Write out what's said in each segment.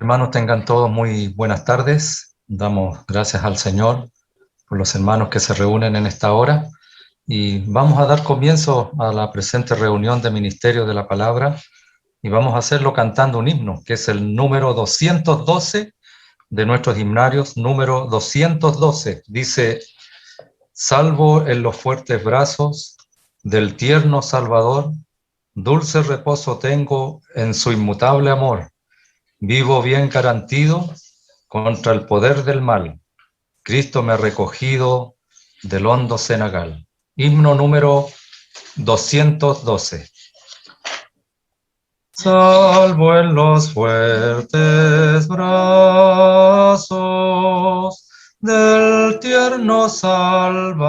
Hermanos, tengan todos muy buenas tardes. Damos gracias al Señor por los hermanos que se reúnen en esta hora y vamos a dar comienzo a la presente reunión de Ministerio de la Palabra y vamos a hacerlo cantando un himno, que es el número 212 de nuestros himnarios, número 212. Dice: salvo en los fuertes brazos del tierno Salvador, dulce reposo tengo en su inmutable amor. Vivo bien garantido contra el poder del mal. Cristo me ha recogido del hondo cenagal. Himno número 212. Salvo en los fuertes brazos del tierno Salvador,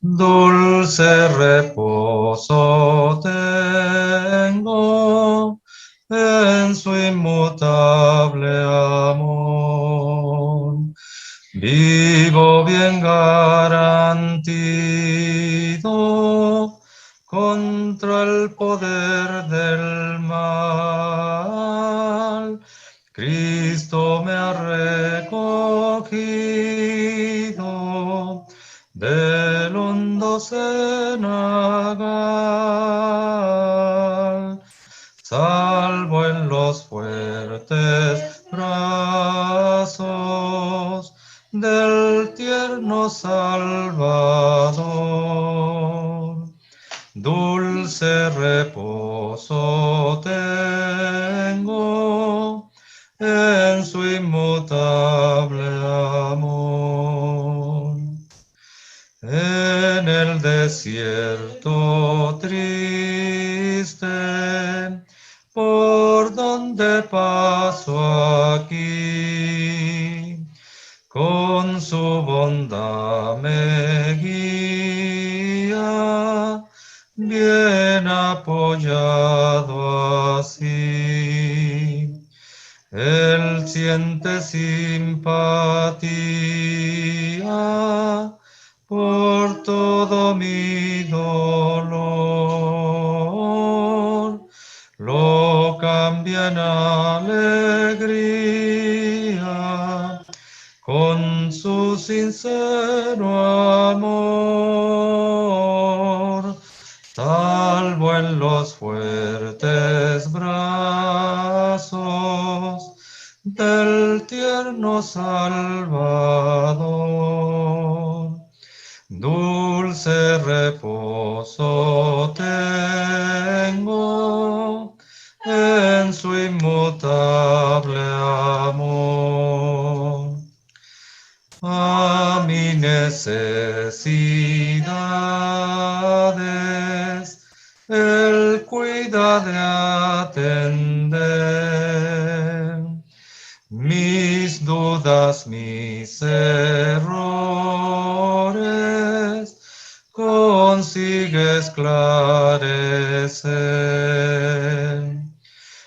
dulce reposo tengo en su inmutable amor. Vivo bien garantido contra el poder del mal. Cristo me ha recogido del hondo cenagal. Salvo en los fuertes brazos del tierno Salvador, dulce reposo tengo en su inmutable amor. En el desierto triste, por donde paso aquí, con su bondad me guía, bien apoyado así. Él siente simpatía por todo mi dolor, lo cambia en alegría con su sincero amor. Salvo en los fuertes brazos del tierno Salvador, dulce reposo tengo en su inmutable amor. A mis necesidades Él cuida de atender. Mis dudas, mis errores consigue esclarecer.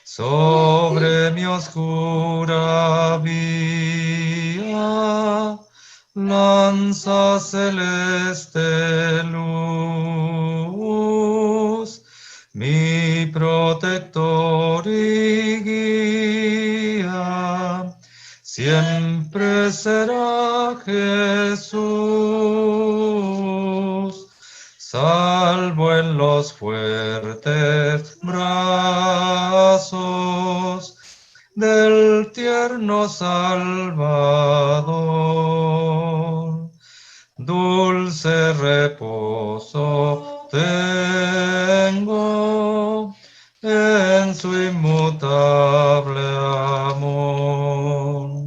Sobre mi oscura vía lanza celeste luz, mi protector y guía siempre será Jesús. Salvo en los fuertes brazos del tierno Salvador, dulce reposo tengo en su inmutable amor.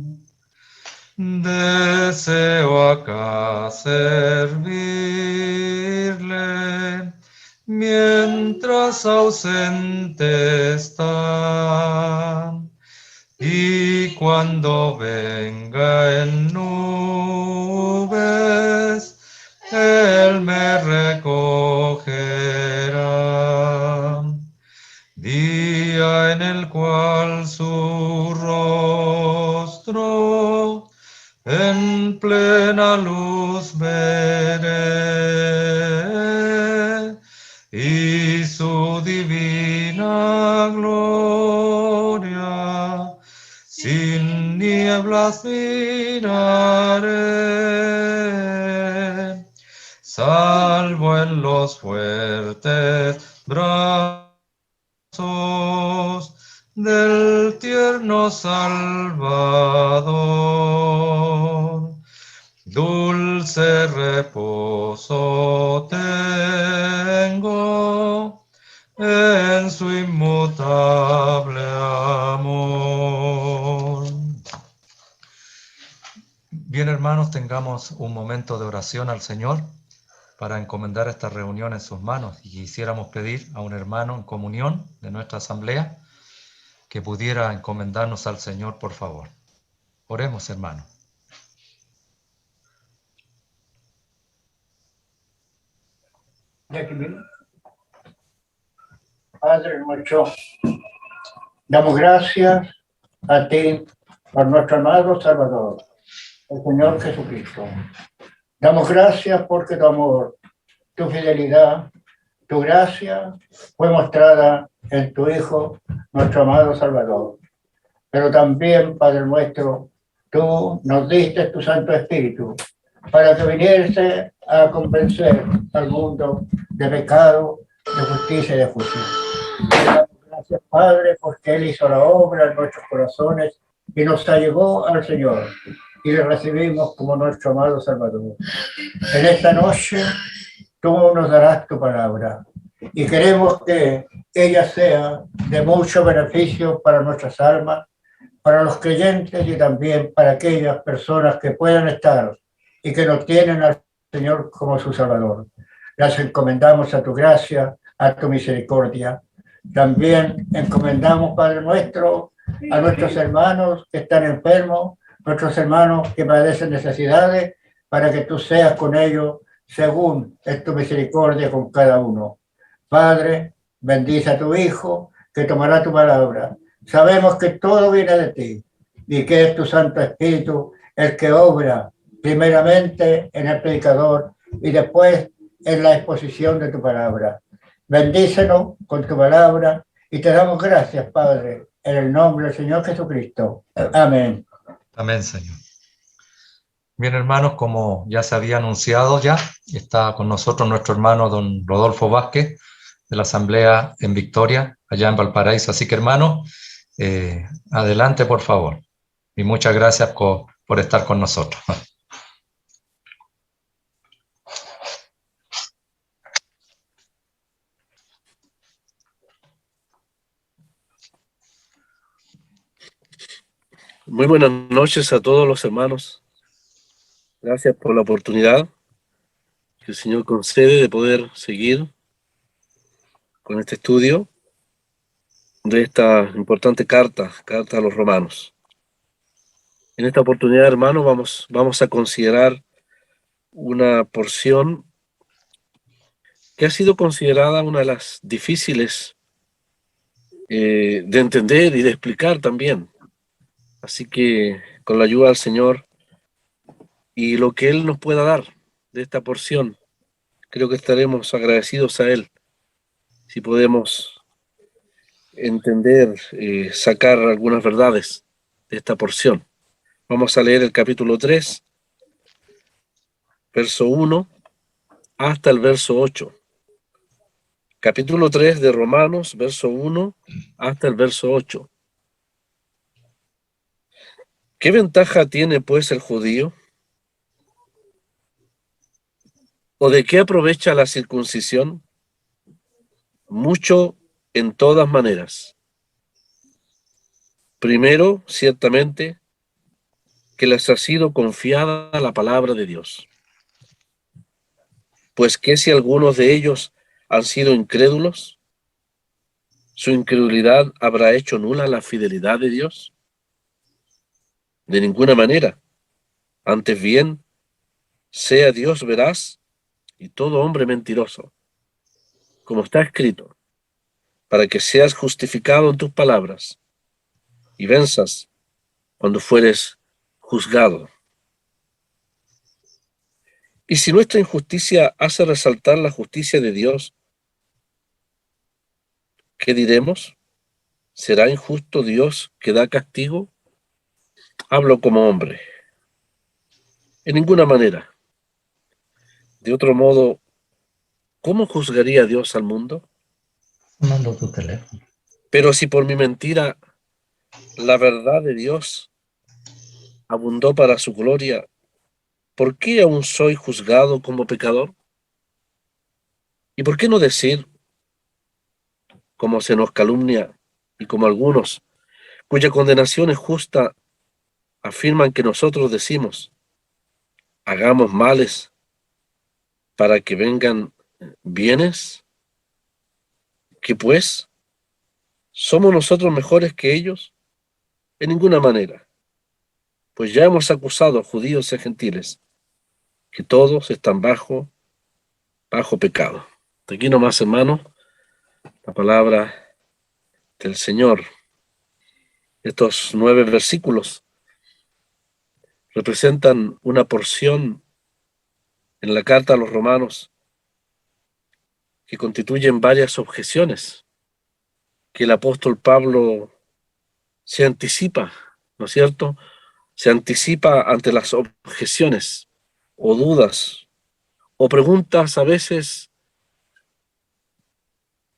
Deseo acá servirle mientras ausente está, y cuando venga en nubes, Él me recogerá. Día en el cual su rostro en plena luz veré, y su divina gloria, sin nieblas miraré, salvo en los fuertes brazos del tierno Salvador. Dulce reposo tengo en su inmutable amor. Bien, hermanos, tengamos un momento de oración al Señor para encomendar esta reunión en sus manos. Y quisiéramos pedir a un hermano en comunión de nuestra asamblea que pudiera encomendarnos al Señor, por favor. Oremos, hermano. Padre nuestro, damos gracias a ti por nuestro amado Salvador, el Señor Jesucristo. Damos gracias porque tu amor, tu fidelidad, tu gracia fue mostrada en tu Hijo, nuestro amado Salvador. Pero también, Padre nuestro, tú nos diste tu Santo Espíritu para que viniese a convencer al mundo de pecado, de justicia y de justicia. Gracias, Padre, porque Él hizo la obra en nuestros corazones y nos allegó al Señor y le recibimos como nuestro amado Salvador. En esta noche tú nos darás tu palabra y queremos que ella sea de mucho beneficio para nuestras almas, para los creyentes y también para aquellas personas que puedan estar y que no tienen al Señor como su Salvador. Las encomendamos a tu gracia, a tu misericordia. También encomendamos, Padre nuestro, a nuestros hermanos que están enfermos, nuestros hermanos que padecen necesidades, para que tú seas con ellos según es tu misericordia con cada uno. Padre, bendice a tu Hijo, que tomará tu palabra. Sabemos que todo viene de ti y que es tu Santo Espíritu el que obra primeramente en el predicador y después en la exposición de tu palabra. Bendícenos con tu palabra y te damos gracias, Padre, en el nombre del Señor Jesucristo. Amén. Amén, Señor. Bien, hermanos, como ya se había anunciado ya, está con nosotros nuestro hermano don Rodolfo Vázquez, de la Asamblea en Victoria, allá en Valparaíso. Así que, hermanos, adelante, por favor. Y muchas gracias por estar con nosotros. Muy buenas noches a todos los hermanos. Gracias por la oportunidad que el Señor concede de poder seguir con este estudio de esta importante carta a los romanos. En esta oportunidad, hermanos, vamos a considerar una porción que ha sido considerada una de las difíciles de entender y de explicar también. Así que con la ayuda del Señor y lo que Él nos pueda dar de esta porción, creo que estaremos agradecidos a Él si podemos entender, sacar algunas verdades de esta porción. Vamos a leer el capítulo 3, verso 1 hasta el verso 8. Capítulo 3 de Romanos, verso 1 hasta el verso 8. ¿Qué ventaja tiene pues el judío? ¿O de qué aprovecha la circuncisión? Mucho en todas maneras. Primero, ciertamente, que les ha sido confiada la palabra de Dios. Pues que si algunos de ellos han sido incrédulos, ¿su incredulidad habrá hecho nula la fidelidad de Dios? De ninguna manera. Antes bien, sea Dios veraz y todo hombre mentiroso, como está escrito, para que seas justificado en tus palabras y venzas cuando fueres juzgado. Y si nuestra injusticia hace resaltar la justicia de Dios, ¿Qué diremos? ¿Será injusto Dios que da castigo? Hablo como hombre. En ninguna manera. De otro modo, ¿cómo juzgaría Dios al mundo? Mando tu teléfono. Pero si por mi mentira la verdad de Dios abundó para su gloria, ¿por qué aún soy juzgado como pecador? ¿Y por qué no decir, como se nos calumnia y como algunos, cuya condenación es justa, afirman que nosotros decimos, hagamos males para que vengan bienes? ¿Que pues somos nosotros mejores que ellos? En ninguna manera, pues ya hemos acusado a judíos y a gentiles, que todos están bajo pecado. De aquí nomás, hermano, la palabra del Señor. Estos 9 versículos representan una porción en la carta a los romanos que constituyen varias objeciones que el apóstol Pablo se anticipa, ¿no es cierto? Se anticipa ante las objeciones o dudas o preguntas a veces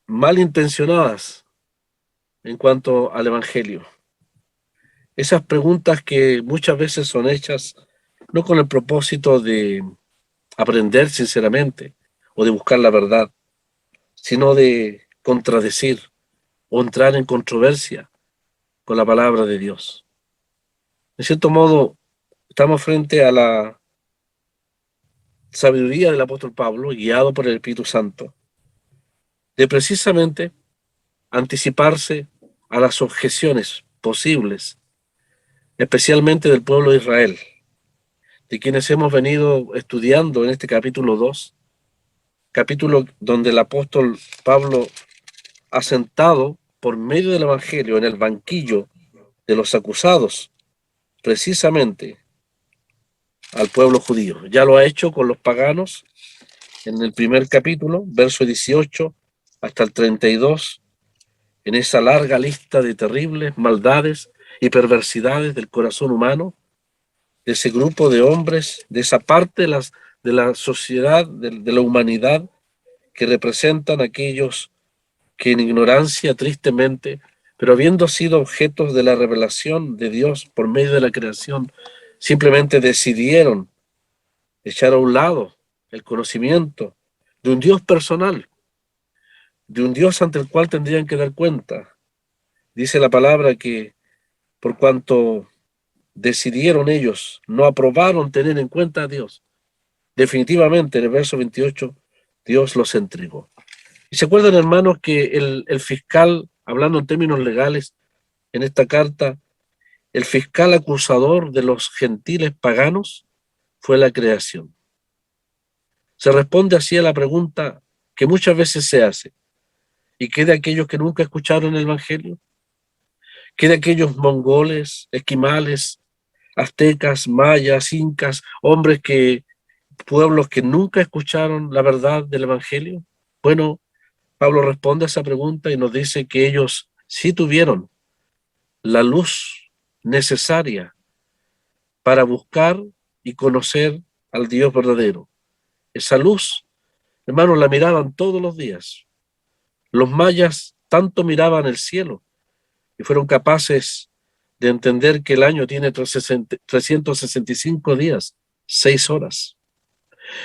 malintencionadas en cuanto al Evangelio. Esas preguntas que muchas veces son hechas no con el propósito de aprender sinceramente o de buscar la verdad, sino de contradecir o entrar en controversia con la palabra de Dios. De cierto modo, estamos frente a la sabiduría del apóstol Pablo, guiado por el Espíritu Santo, de precisamente anticiparse a las objeciones posibles, especialmente del pueblo de Israel, de quienes hemos venido estudiando en este capítulo 2, capítulo donde el apóstol Pablo ha sentado por medio del Evangelio en el banquillo de los acusados, precisamente al pueblo judío. Ya lo ha hecho con los paganos en el primer capítulo, verso 18 hasta el 32, en esa larga lista de terribles maldades y perversidades del corazón humano, de ese grupo de hombres, de esa parte de la sociedad, de la humanidad, que representan aquellos que en ignorancia, tristemente, pero habiendo sido objetos de la revelación de Dios por medio de la creación, simplemente decidieron echar a un lado el conocimiento de un Dios personal, de un Dios ante el cual tendrían que dar cuenta. Dice la palabra que por cuanto decidieron ellos, no aprobaron tener en cuenta a Dios, definitivamente en el verso 28, Dios los entregó. Y se acuerdan, hermanos, que el fiscal, hablando en términos legales, en esta carta, el fiscal acusador de los gentiles paganos fue la creación. Se responde así a la pregunta que muchas veces se hace: ¿y qué de aquellos que nunca escucharon el Evangelio? ¿Qué de aquellos mongoles, esquimales, aztecas, mayas, incas, pueblos que nunca escucharon la verdad del Evangelio? Bueno, Pablo responde a esa pregunta y nos dice que ellos sí tuvieron la luz necesaria para buscar y conocer al Dios verdadero. Esa luz, hermanos, la miraban todos los días. Los mayas tanto miraban el cielo y fueron capaces de entender que el año tiene 365 días, 6 horas.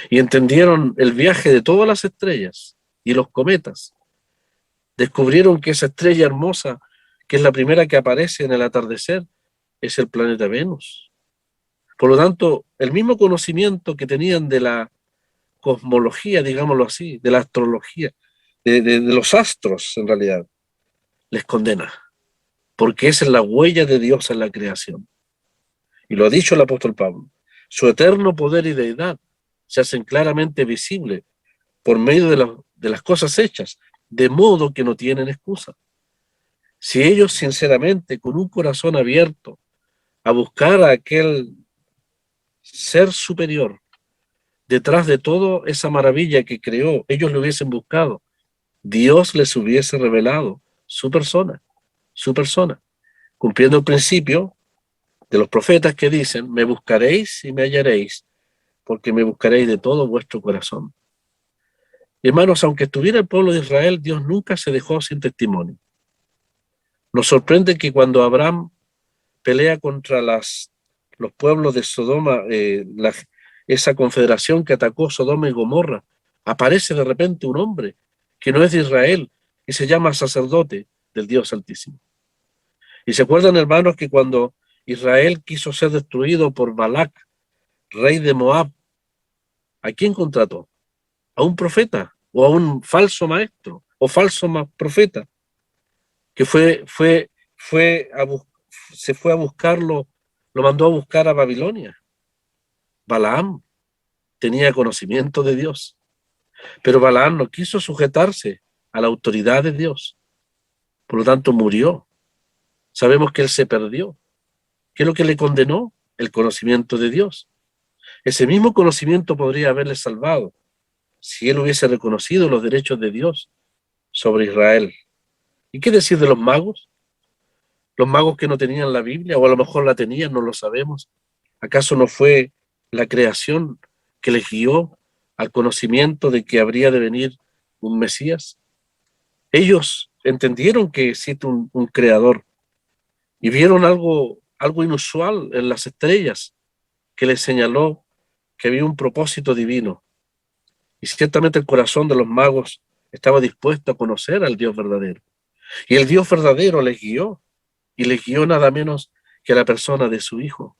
Y entendieron el viaje de todas las estrellas y los cometas. Descubrieron que esa estrella hermosa, que es la primera que aparece en el atardecer, es el planeta Venus. Por lo tanto, el mismo conocimiento que tenían de la cosmología, digámoslo así, de la astrología, de los astros en realidad, les condena, porque esa es la huella de Dios en la creación. Y lo ha dicho el apóstol Pablo, su eterno poder y deidad se hacen claramente visibles por medio de las cosas hechas, de modo que no tienen excusa. Si ellos sinceramente, con un corazón abierto, a buscar a aquel ser superior, detrás de toda esa maravilla que creó, ellos lo hubiesen buscado, Dios les hubiese revelado su persona, cumpliendo el principio de los profetas que dicen: me buscaréis y me hallaréis, porque me buscaréis de todo vuestro corazón. Hermanos, aunque estuviera el pueblo de Israel, Dios nunca se dejó sin testimonio. Nos sorprende que cuando Abraham pelea contra los pueblos de Sodoma, esa confederación que atacó Sodoma y Gomorra, aparece de repente un hombre que no es de Israel y se llama sacerdote del Dios Altísimo. Y se acuerdan, hermanos, que cuando Israel quiso ser destruido por Balac, rey de Moab, ¿a quién contrató? A un profeta o a un falso maestro o falso profeta que se fue a buscarlo, lo mandó a buscar a Babilonia. Balaam tenía conocimiento de Dios, pero Balaam no quiso sujetarse a la autoridad de Dios, por lo tanto murió. Sabemos que él se perdió. ¿Qué es lo que le condenó? El conocimiento de Dios. Ese mismo conocimiento podría haberle salvado si él hubiese reconocido los derechos de Dios sobre Israel. ¿Y qué decir de los magos? Los magos que no tenían la Biblia, o a lo mejor la tenían, no lo sabemos. ¿Acaso no fue la creación que les guió al conocimiento de que habría de venir un Mesías? Ellos entendieron que existe un creador y vieron algo inusual en las estrellas que les señaló que había un propósito divino. Y ciertamente el corazón de los magos estaba dispuesto a conocer al Dios verdadero. Y el Dios verdadero les guió, y les guió nada menos que a la persona de su Hijo.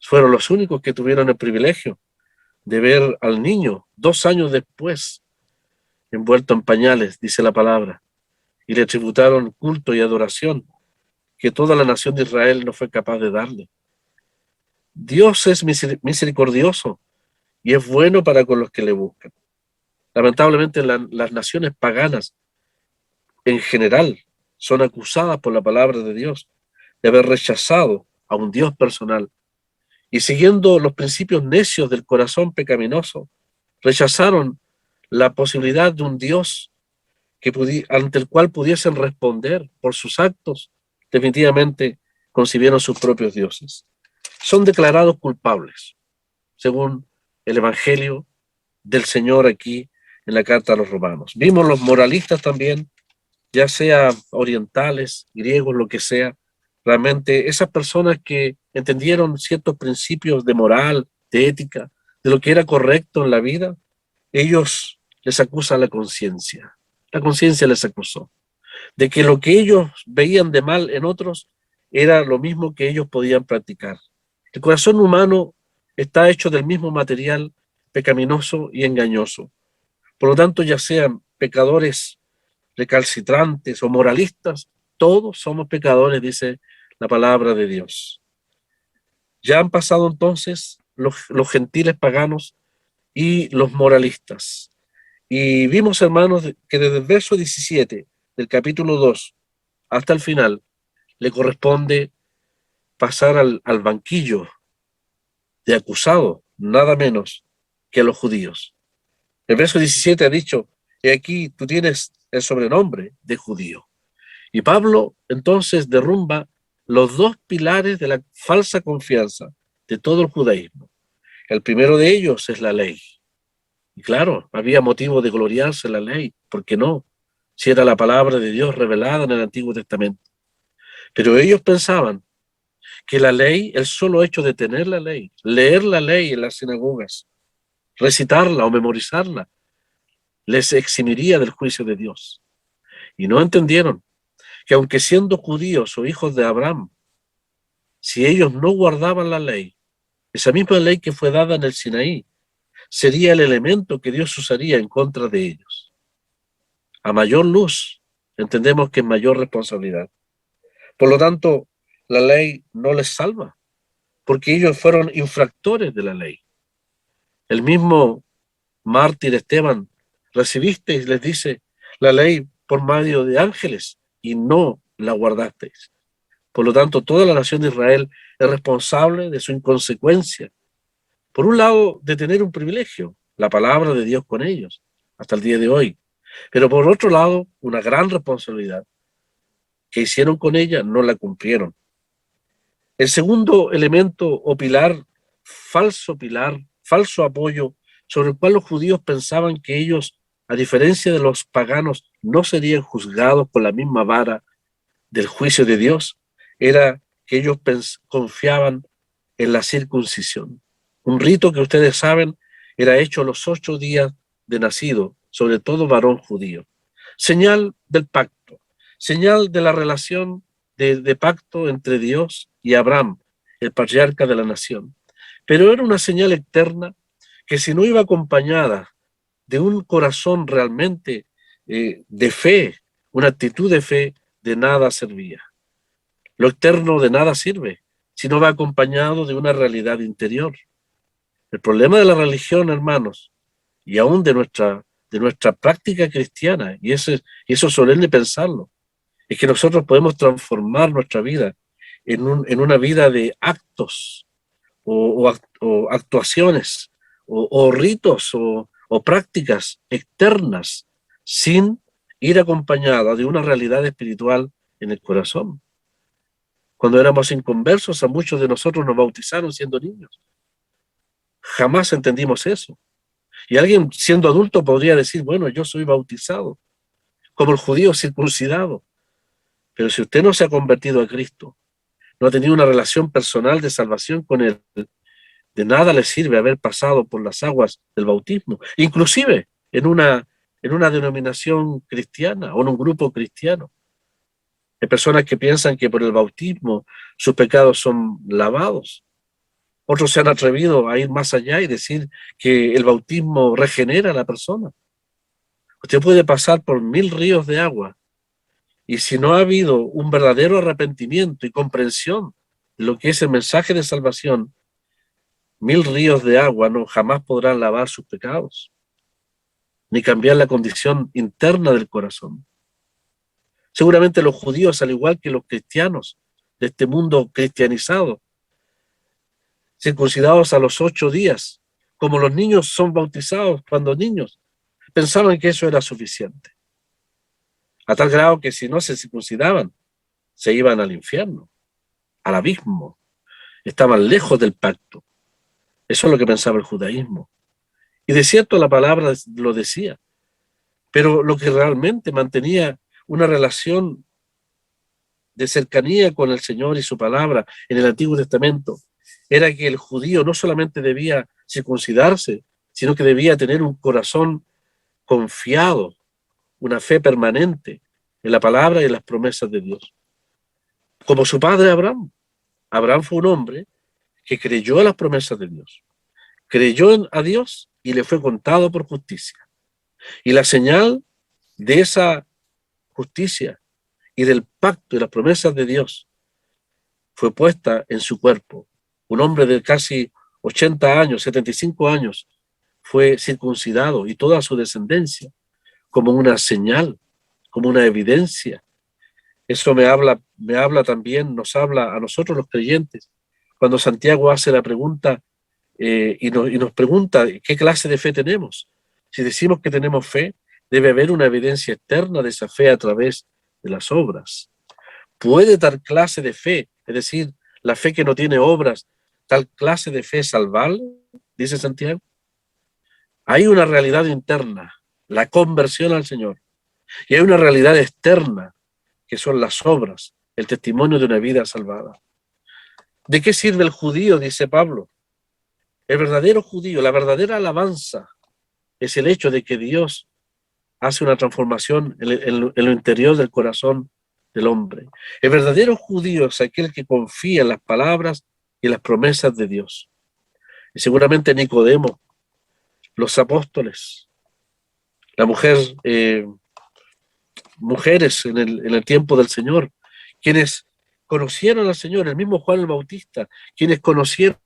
Fueron los únicos que tuvieron el privilegio de ver al niño 2 años después, envuelto en pañales, dice la palabra, y le tributaron culto y adoración que toda la nación de Israel no fue capaz de darle. Dios es misericordioso y es bueno para con los que le buscan. Lamentablemente las naciones paganas en general son acusadas por la palabra de Dios de haber rechazado a un Dios personal y, siguiendo los principios necios del corazón pecaminoso, rechazaron la posibilidad de un Dios ante el cual pudiesen responder por sus actos. Definitivamente concibieron sus propios dioses. Son declarados culpables, según el Evangelio del Señor aquí en la carta a los romanos. Vimos los moralistas también, ya sea orientales, griegos, lo que sea, realmente esas personas que entendieron ciertos principios de moral, de ética, de lo que era correcto en la vida, ellos les acusa la conciencia. La conciencia les acusó de que lo que ellos veían de mal en otros era lo mismo que ellos podían practicar. El corazón humano está hecho del mismo material pecaminoso y engañoso. Por lo tanto, ya sean pecadores recalcitrantes o moralistas, todos somos pecadores, dice la palabra de Dios. Ya han pasado entonces los gentiles paganos y los moralistas. Y vimos, hermanos, que desde el verso 17 del capítulo 2 hasta el final le corresponde pasar al banquillo de acusado, nada menos que a los judíos. El verso 17 ha dicho: y aquí tú tienes el sobrenombre de judío. Y Pablo entonces derrumba los 2 pilares de la falsa confianza de todo el judaísmo. El primero de ellos es la ley. Y claro, había motivo de gloriarse en la ley, ¿por qué no? Si era la palabra de Dios revelada en el Antiguo Testamento. Pero ellos pensaban que la ley, el solo hecho de tener la ley, leer la ley en las sinagogas, recitarla o memorizarla, les eximiría del juicio de Dios. Y no entendieron que aunque siendo judíos o hijos de Abraham, si ellos no guardaban la ley, esa misma ley que fue dada en el Sinaí, sería el elemento que Dios usaría en contra de ellos. A mayor luz, entendemos que es mayor responsabilidad. Por lo tanto, la ley no les salva, porque ellos fueron infractores de la ley. El mismo mártir Esteban, recibisteis, les dice, la ley por medio de ángeles y no la guardasteis. Por lo tanto, toda la nación de Israel es responsable de su inconsecuencia. Por un lado, de tener un privilegio, la palabra de Dios con ellos, hasta el día de hoy. Pero por otro lado, una gran responsabilidad que hicieron con ella, no la cumplieron. El segundo elemento o pilar, falso apoyo, sobre el cual los judíos pensaban que ellos, a diferencia de los paganos, no serían juzgados con la misma vara del juicio de Dios, era que ellos confiaban en la circuncisión. Un rito que ustedes saben era hecho a los 8 días de nacido, sobre todo varón judío. Señal del pacto, señal de la relación de pacto entre Dios y Abraham, el patriarca de la nación. Pero era una señal externa que, si no iba acompañada de un corazón realmente de fe, una actitud de fe, de nada servía. Lo externo de nada sirve si no va acompañado de una realidad interior. El problema de la religión, hermanos, y aún de nuestra práctica cristiana, y eso es solemne pensarlo, es que nosotros podemos transformar nuestra vida en una vida de actos o actuaciones o ritos o prácticas externas sin ir acompañada de una realidad espiritual en el corazón. Cuando éramos inconversos, a muchos de nosotros nos bautizaron siendo niños. Jamás entendimos eso. Y alguien siendo adulto podría decir, bueno, yo soy bautizado, como el judío circuncidado. Pero si usted no se ha convertido a Cristo, no ha tenido una relación personal de salvación con Él, de nada le sirve haber pasado por las aguas del bautismo, inclusive en una denominación cristiana o en un grupo cristiano. Hay personas que piensan que por el bautismo sus pecados son lavados. Otros se han atrevido a ir más allá y decir que el bautismo regenera a la persona. Usted puede pasar por 1000 ríos de agua y si no ha habido un verdadero arrepentimiento y comprensión de lo que es el mensaje de salvación, 1000 ríos de agua no jamás podrán lavar sus pecados, ni cambiar la condición interna del corazón. Seguramente los judíos, al igual que los cristianos de este mundo cristianizado, circuncidados a los 8 días, como los niños son bautizados cuando niños, pensaban que eso era suficiente. A tal grado que si no se circuncidaban, se iban al infierno, al abismo, estaban lejos del pacto. Eso es lo que pensaba el judaísmo. Y de cierto la palabra lo decía, pero lo que realmente mantenía una relación de cercanía con el Señor y su palabra en el Antiguo Testamento era que el judío no solamente debía circuncidarse, sino que debía tener un corazón confiado, una fe permanente en la palabra y en las promesas de Dios. Como su padre Abraham. Abraham fue un hombre que creyó a las promesas de Dios, creyó a Dios y le fue contado por justicia. Y la señal de esa justicia y del pacto y las promesas de Dios fue puesta en su cuerpo. Un hombre de casi 80 años, 75 años, fue circuncidado y toda su descendencia como una señal, como una evidencia. Eso me habla también, nos habla a nosotros los creyentes, cuando Santiago hace la pregunta y nos pregunta qué clase de fe tenemos. Si decimos que tenemos fe, debe haber una evidencia externa de esa fe a través de las obras. ¿Puede tal clase de fe, es decir, la fe que no tiene obras, tal clase de fe salvarle? Dice Santiago. Hay una realidad interna, la conversión al Señor, y hay una realidad externa, que son las obras, el testimonio de una vida salvada. ¿De qué sirve el judío? Dice Pablo. El verdadero judío, la verdadera alabanza, es el hecho de que Dios hace una transformación en lo interior del corazón del hombre. El verdadero judío es aquel que confía en las palabras y en las promesas de Dios. Y seguramente Nicodemo, los apóstoles, la mujeres en el tiempo del Señor, quienes conocieron al Señor, el mismo Juan el Bautista, quienes conocieron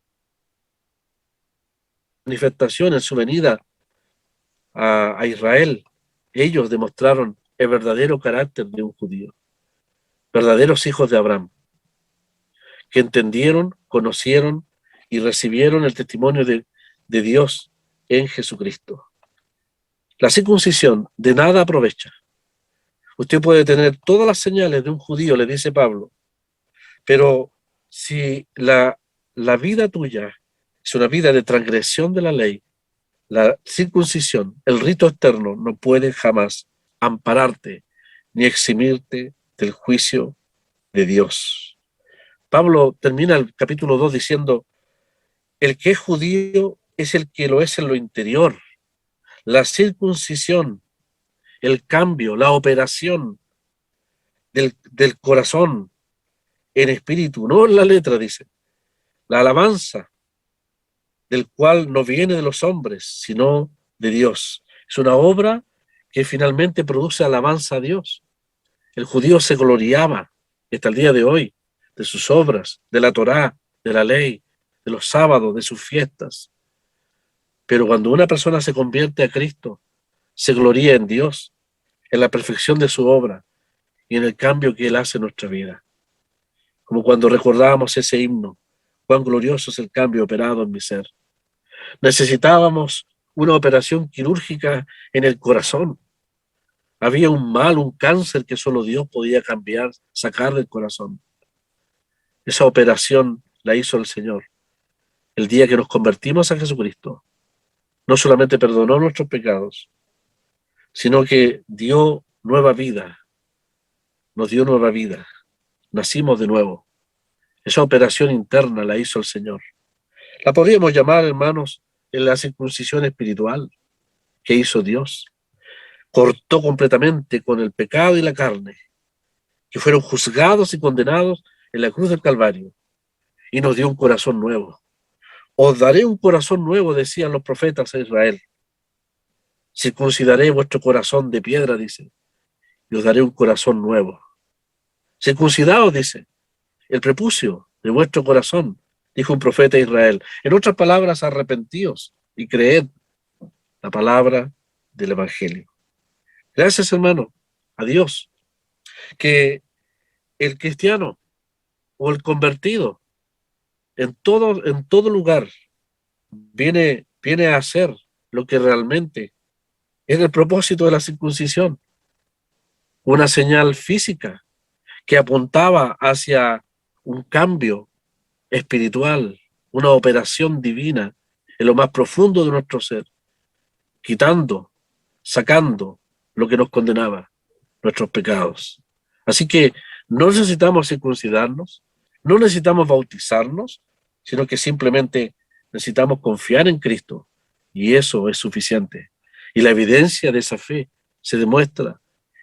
la manifestación en su venida a Israel, ellos demostraron el verdadero carácter de un judío, verdaderos hijos de Abraham, que entendieron, conocieron y recibieron el testimonio de Dios en Jesucristo. La circuncisión de nada aprovecha. Usted puede tener todas las señales de un judío, le dice Pablo, pero si la vida tuya es una vida de transgresión de la ley, la circuncisión, el rito externo, no puede jamás ampararte ni eximirte del juicio de Dios. Pablo termina el capítulo 2 diciendo, el que es judío es el que lo es en lo interior. La circuncisión, el cambio, la operación del corazón en espíritu, no en la letra, dice. La alabanza, del cual no viene de los hombres, sino de Dios. Es una obra que finalmente produce alabanza a Dios. El judío se gloriaba, hasta el día de hoy, de sus obras, de la Torá, de la ley, de los sábados, de sus fiestas. Pero cuando una persona se convierte a Cristo, se gloría en Dios, en la perfección de su obra y en el cambio que Él hace en nuestra vida. Como cuando recordábamos ese himno, cuán glorioso es el cambio operado en mi ser. Necesitábamos una operación quirúrgica en el corazón. Había un mal, un cáncer que solo Dios podía cambiar, sacar del corazón. Esa operación la hizo el Señor. El día que nos convertimos a Jesucristo, no solamente perdonó nuestros pecados, sino que dio nueva vida, nos dio nueva vida. Nacimos de nuevo. Esa operación interna la hizo el Señor. La podríamos llamar, hermanos, en la circuncisión espiritual que hizo Dios. Cortó completamente con el pecado y la carne, que fueron juzgados y condenados en la cruz del Calvario, y nos dio un corazón nuevo. Os daré un corazón nuevo, decían los profetas a Israel. Circuncidaré vuestro corazón de piedra, dice, y os daré un corazón nuevo. Circuncidaos, dice, el prepucio de vuestro corazón, dijo un profeta a Israel. En otras palabras, arrepentíos y creed la palabra del Evangelio. Gracias, hermano, a Dios, que el cristiano o el convertido en todo lugar viene a hacer lo que realmente es el propósito de la circuncisión, una señal física que apuntaba hacia un cambio espiritual, una operación divina en lo más profundo de nuestro ser, quitando, sacando lo que nos condenaba, nuestros pecados. Así que no necesitamos circuncidarnos, no necesitamos bautizarnos, sino que simplemente necesitamos confiar en Cristo, y eso es suficiente. Y la evidencia de esa fe se demuestra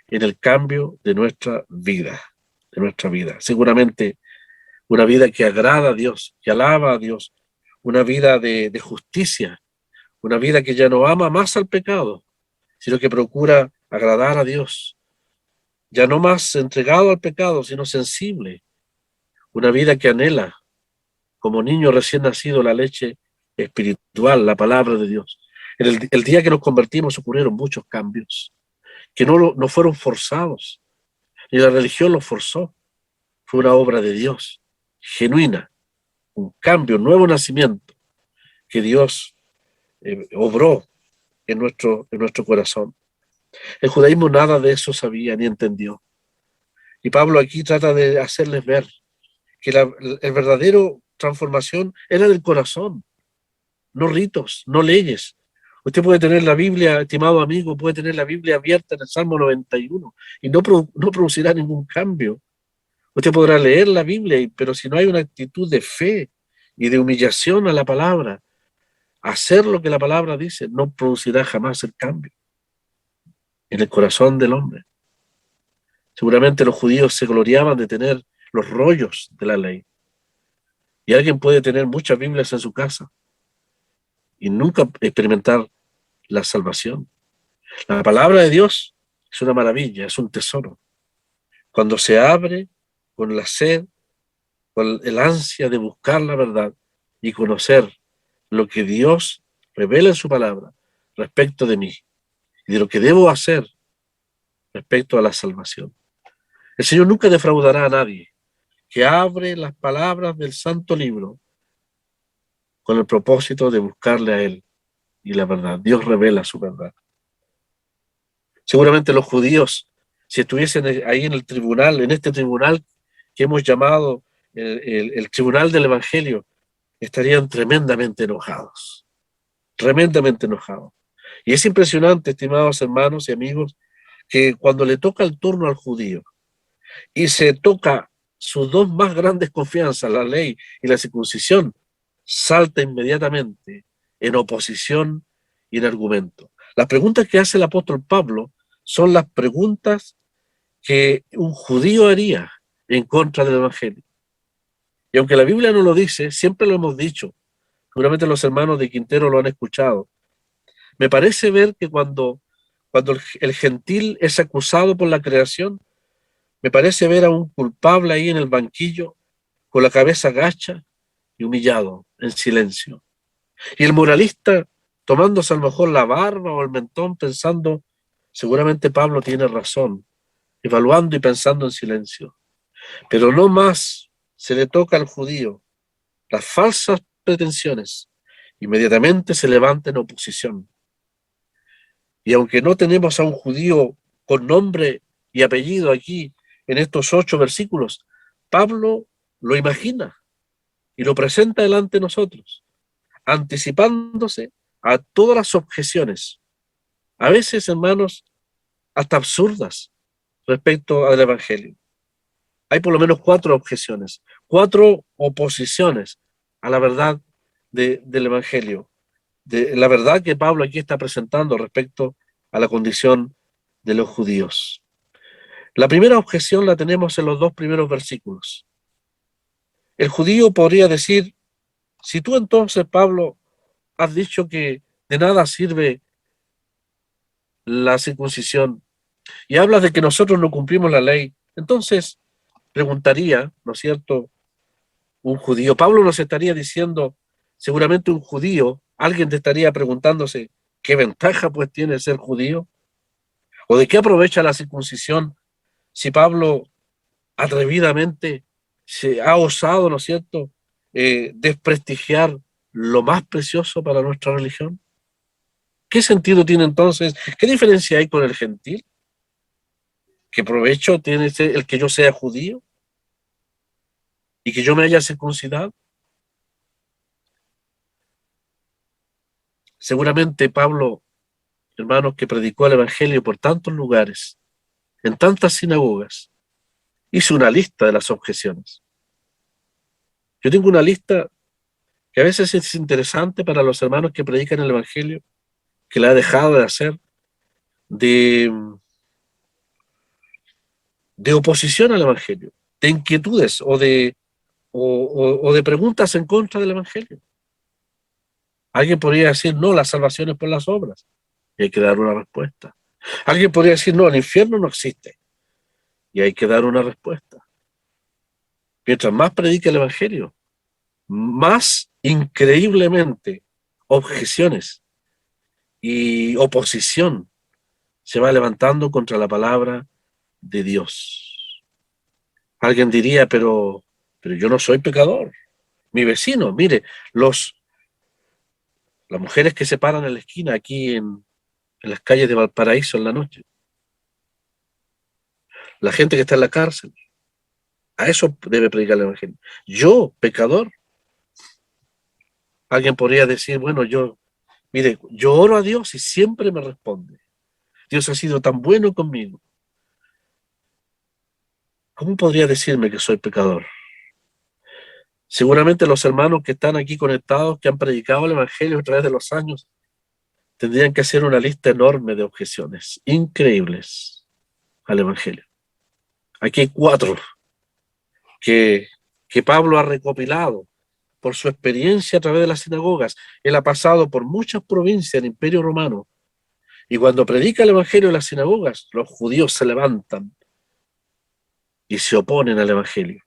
en el cambio de nuestra vida, Seguramente una vida que agrada a Dios, que alaba a Dios, una vida de justicia, una vida que ya no ama más al pecado, sino que procura agradar a Dios, ya no más entregado al pecado, sino sensible, una vida que anhela, como niño recién nacido, la leche espiritual, la palabra de Dios. El día que nos convertimos ocurrieron muchos cambios, que no fueron forzados, ni la religión los forzó, fue una obra de Dios, genuina, un cambio, un nuevo nacimiento, que Dios obró en nuestro corazón. El judaísmo nada de eso sabía ni entendió. Y Pablo aquí trata de hacerles ver que el verdadero transformación era del corazón, no ritos, no leyes. Usted puede tener la Biblia, estimado amigo, puede tener la Biblia abierta en el Salmo 91 y no producirá ningún cambio. Usted podrá leer la Biblia, pero si no hay una actitud de fe y de humillación a la palabra, hacer lo que la palabra dice, no producirá jamás el cambio en el corazón del hombre. Seguramente los judíos se gloriaban de tener los rollos de la ley. Y alguien puede tener muchas Biblias en su casa y nunca experimentar la salvación. La palabra de Dios es una maravilla, es un tesoro. Cuando se abre con la sed, con el ansia de buscar la verdad y conocer lo que Dios revela en su palabra respecto de mí y de lo que debo hacer respecto a la salvación. El Señor nunca defraudará a nadie que abre las palabras del santo libro con el propósito de buscarle a Él y la verdad. Dios revela su verdad. Seguramente los judíos si estuviesen ahí en el tribunal, en este tribunal que hemos llamado el tribunal del Evangelio, estarían tremendamente enojados, tremendamente enojados. Y es impresionante, estimados hermanos y amigos, que cuando le toca el turno al judío y se toca sus dos más grandes confianzas, la ley y la circuncisión, salta inmediatamente en oposición y en argumento. Las preguntas que hace el apóstol Pablo son las preguntas que un judío haría en contra del Evangelio. Y aunque la Biblia no lo dice, siempre lo hemos dicho, seguramente los hermanos de Quintero lo han escuchado, me parece ver que cuando el gentil es acusado por la creación, me parece ver a un culpable ahí en el banquillo, con la cabeza gacha y humillado, en silencio. Y el moralista tomándose a lo mejor la barba o el mentón, pensando, seguramente Pablo tiene razón, evaluando y pensando en silencio. Pero no más se le toca al judío las falsas pretensiones, inmediatamente se levanta en oposición. Y aunque no tenemos a un judío con nombre y apellido aquí en estos 8 versículos, Pablo lo imagina y lo presenta delante de nosotros, anticipándose a todas las objeciones, a veces, hermanos, hasta absurdas respecto al Evangelio. Hay por lo menos 4 objeciones, 4 oposiciones a la verdad del Evangelio, de la verdad que Pablo aquí está presentando respecto a la condición de los judíos. La primera objeción la tenemos en los 2 primeros versículos. El judío podría decir, si tú entonces, Pablo, has dicho que de nada sirve la circuncisión y hablas de que nosotros no cumplimos la ley, entonces preguntaría, ¿no es cierto?, un judío. Pablo nos estaría diciendo, seguramente un judío, alguien te estaría preguntándose, ¿qué ventaja pues tiene ser judío? ¿O de qué aprovecha la circuncisión si Pablo atrevidamente se ha osado, ¿no es cierto?, desprestigiar lo más precioso para nuestra religión? ¿Qué sentido tiene entonces? ¿Qué diferencia hay con el gentil? ¿Qué provecho tiene el que yo sea judío y que yo me haya circuncidado? Seguramente Pablo, hermanos, que predicó el Evangelio por tantos lugares, en tantas sinagogas, hizo una lista de las objeciones. Yo tengo una lista que a veces es interesante para los hermanos que predican el Evangelio, que la ha dejado de hacer, de oposición al Evangelio, de inquietudes o de preguntas en contra del Evangelio. Alguien podría decir, no, la salvación es por las obras, y hay que dar una respuesta. Alguien podría decir, no, el infierno no existe, y hay que dar una respuesta. Mientras más predica el Evangelio, más increíblemente objeciones y oposición se va levantando contra la palabra de Dios. Alguien diría, pero yo no soy pecador. Mi vecino, mire, las mujeres que se paran en la esquina aquí en las calles de Valparaíso en la noche, la gente que está en la cárcel, a eso debe predicar el Evangelio. Yo, pecador, alguien podría decir, bueno, mire, yo oro a Dios y siempre me responde. Dios ha sido tan bueno conmigo. ¿Cómo podría decirme que soy pecador? Seguramente los hermanos que están aquí conectados, que han predicado el Evangelio a través de los años, tendrían que hacer una lista enorme de objeciones, increíbles al Evangelio. Aquí hay 4 que Pablo ha recopilado por su experiencia a través de las sinagogas. Él ha pasado por muchas provincias del Imperio Romano, y cuando predica el Evangelio en las sinagogas, los judíos se levantan y se oponen al Evangelio.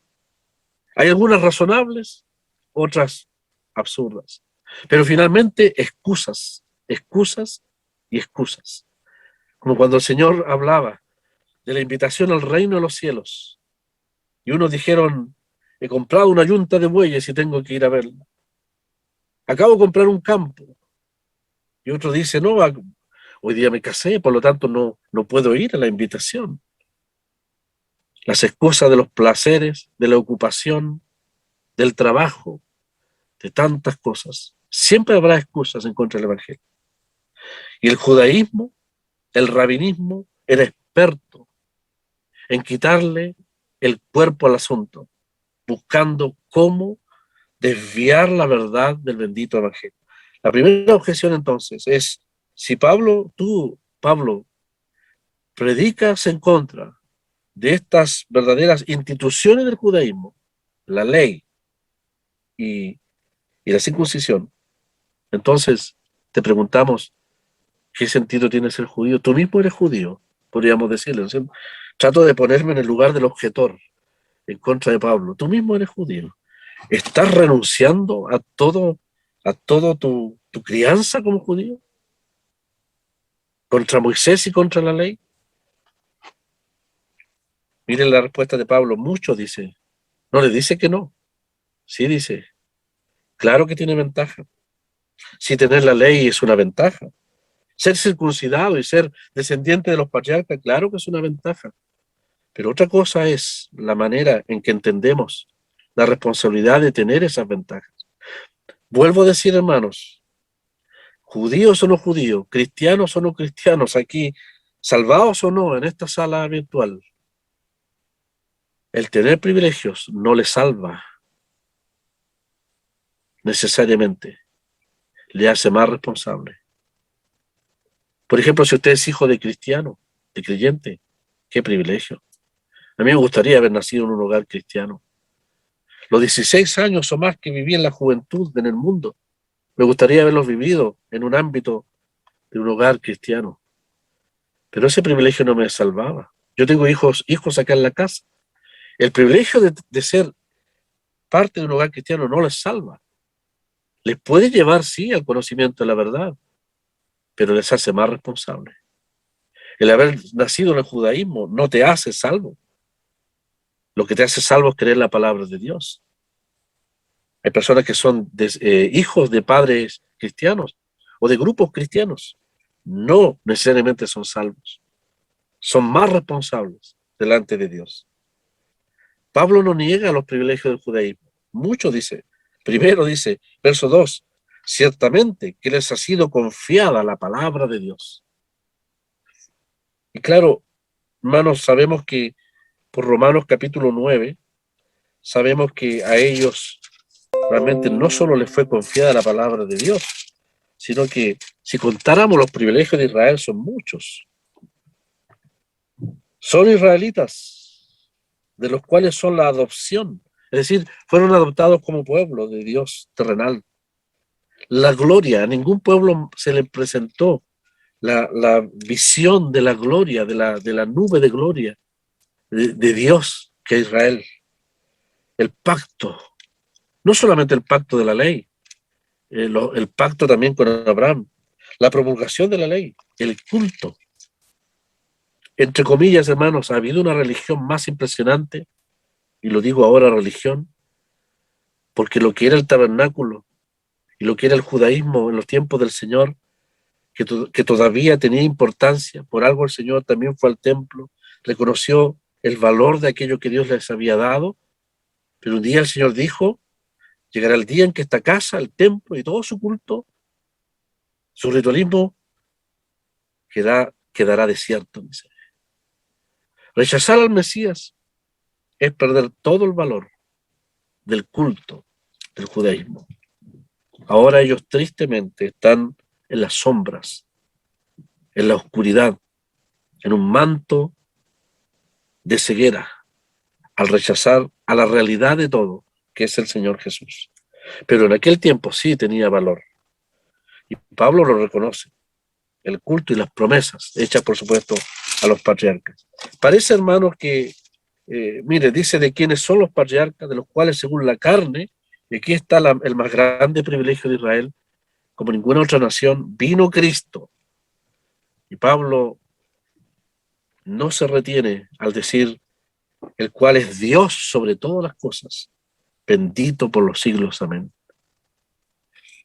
Hay algunas razonables, otras absurdas, pero finalmente excusas y excusas. Como cuando el Señor hablaba de la invitación al reino de los cielos, y unos dijeron, he comprado una yunta de bueyes y tengo que ir a verla. Acabo de comprar un campo. Y otro dice, no, hoy día me casé, por lo tanto no puedo ir a la invitación. las excusas de los placeres, de la ocupación, del trabajo, de tantas cosas. Siempre habrá excusas en contra del Evangelio. Y el judaísmo, el rabinismo, era experto en quitarle el cuerpo al asunto, buscando cómo desviar la verdad del bendito Evangelio. La primera objeción entonces es, si Pablo, predicas en contra de estas verdaderas instituciones del judaísmo, la ley y la circuncisión, entonces te preguntamos, ¿qué sentido tiene ser judío? Tú mismo eres judío, podríamos decirle. ¿No? Trato de ponerme en el lugar del objetor en contra de Pablo. Tú mismo eres judío. ¿Estás renunciando a todo tu crianza como judío? ¿Contra Moisés y contra la ley? Miren la respuesta de Pablo. Mucho dice. No le dice que no. Sí dice. Claro que tiene ventaja. Sí, tener la ley es una ventaja. Ser circuncidado y ser descendiente de los patriarcas, claro que es una ventaja. Pero otra cosa es la manera en que entendemos la responsabilidad de tener esas ventajas. Vuelvo a decir, hermanos, judíos o no judíos, cristianos o no cristianos, aquí, salvados o no en esta sala virtual, el tener privilegios no le salva necesariamente, le hace más responsable. Por ejemplo, si usted es hijo de cristiano, de creyente, qué privilegio. A mí me gustaría haber nacido en un hogar cristiano. Los 16 años o más que viví en la juventud en el mundo, me gustaría haberlos vivido en un ámbito de un hogar cristiano. Pero ese privilegio no me salvaba. Yo tengo hijos acá en la casa. El privilegio de ser parte de un hogar cristiano no les salva. Les puede llevar, sí, al conocimiento de la verdad, pero les hace más responsables. El haber nacido en el judaísmo no te hace salvo. Lo que te hace salvo es creer la palabra de Dios. Hay personas que son hijos de padres cristianos o de grupos cristianos. No necesariamente son salvos. Son más responsables delante de Dios. Pablo no niega los privilegios del judaísmo. Mucho dice. Primero dice, verso 2, ciertamente que les ha sido confiada la palabra de Dios. Y claro, hermanos, sabemos que por Romanos capítulo 9, sabemos que a ellos realmente no solo les fue confiada la palabra de Dios, sino que si contáramos los privilegios de Israel son muchos. Son israelitas, de los cuales son la adopción, es decir, fueron adoptados como pueblo de Dios terrenal. La gloria, a ningún pueblo se le presentó la visión de la gloria, de la nube de gloria de Dios que a Israel. El pacto, no solamente el pacto de la ley, el pacto también con Abraham, la promulgación de la ley, el culto. Entre comillas, hermanos, ha habido una religión más impresionante, y lo digo ahora religión, porque lo que era el tabernáculo y lo que era el judaísmo en los tiempos del Señor, que todavía tenía importancia, por algo el Señor también fue al templo, reconoció el valor de aquello que Dios les había dado, pero un día el Señor dijo, llegará el día en que esta casa, el templo y todo su culto, su ritualismo, quedará desierto. Dice. Rechazar al Mesías es perder todo el valor del culto del judaísmo. Ahora ellos tristemente están en las sombras, en la oscuridad, en un manto de ceguera, al rechazar a la realidad de todo, que es el Señor Jesús. Pero en aquel tiempo sí tenía valor. Y Pablo lo reconoce, el culto y las promesas hechas, por supuesto, a los patriarcas. Parece, hermanos, que, mire, dice de quiénes son los patriarcas, de los cuales según la carne, y aquí está el más grande privilegio de Israel, como ninguna otra nación, vino Cristo. Y Pablo no se retiene al decir, el cual es Dios sobre todas las cosas, bendito por los siglos, amén.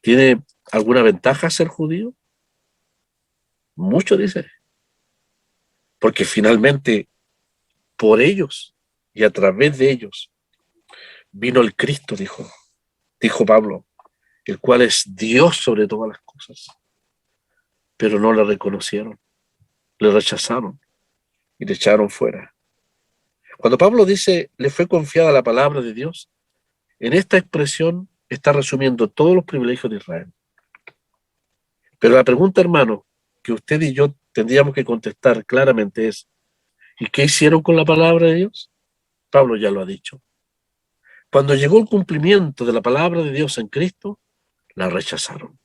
¿Tiene alguna ventaja ser judío? Mucho dice, porque finalmente por ellos y a través de ellos vino el Cristo, dijo Pablo, el cual es Dios sobre todas las cosas. Pero no le reconocieron, le rechazaron y le echaron fuera. Cuando Pablo dice, le fue confiada la palabra de Dios, en esta expresión está resumiendo todos los privilegios de Israel. Pero la pregunta, hermano, que usted y yo tendríamos que contestar claramente es, ¿y qué hicieron con la palabra de Dios? Pablo ya lo ha dicho. Cuando llegó el cumplimiento de la palabra de Dios en Cristo, la rechazaron.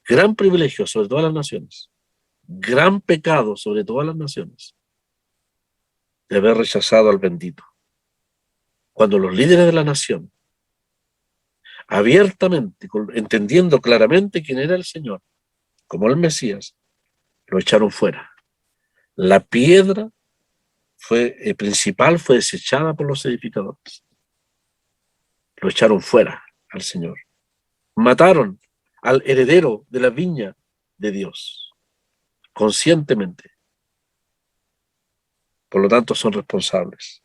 Gran privilegio sobre todas las naciones, gran pecado sobre todas las naciones, de haber rechazado al bendito. Cuando los líderes de la nación, abiertamente, entendiendo claramente quién era el Señor, como el Mesías, lo echaron fuera. La piedra principal fue desechada por los edificadores. Lo echaron fuera al Señor. Mataron al heredero de la viña de Dios, conscientemente. Por lo tanto, son responsables.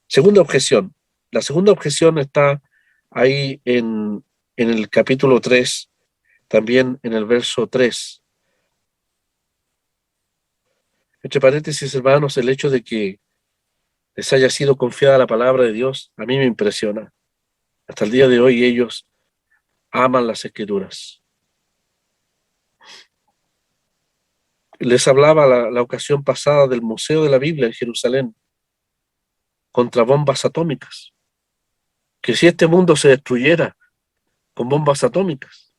Segunda objeción. La segunda objeción está ahí en el capítulo 3, también en el verso 3. Entre paréntesis, hermanos, el hecho de que les haya sido confiada la palabra de Dios, a mí me impresiona. Hasta el día de hoy ellos aman las Escrituras. Les hablaba la ocasión pasada del Museo de la Biblia en Jerusalén contra bombas atómicas. Que si este mundo se destruyera con bombas atómicas,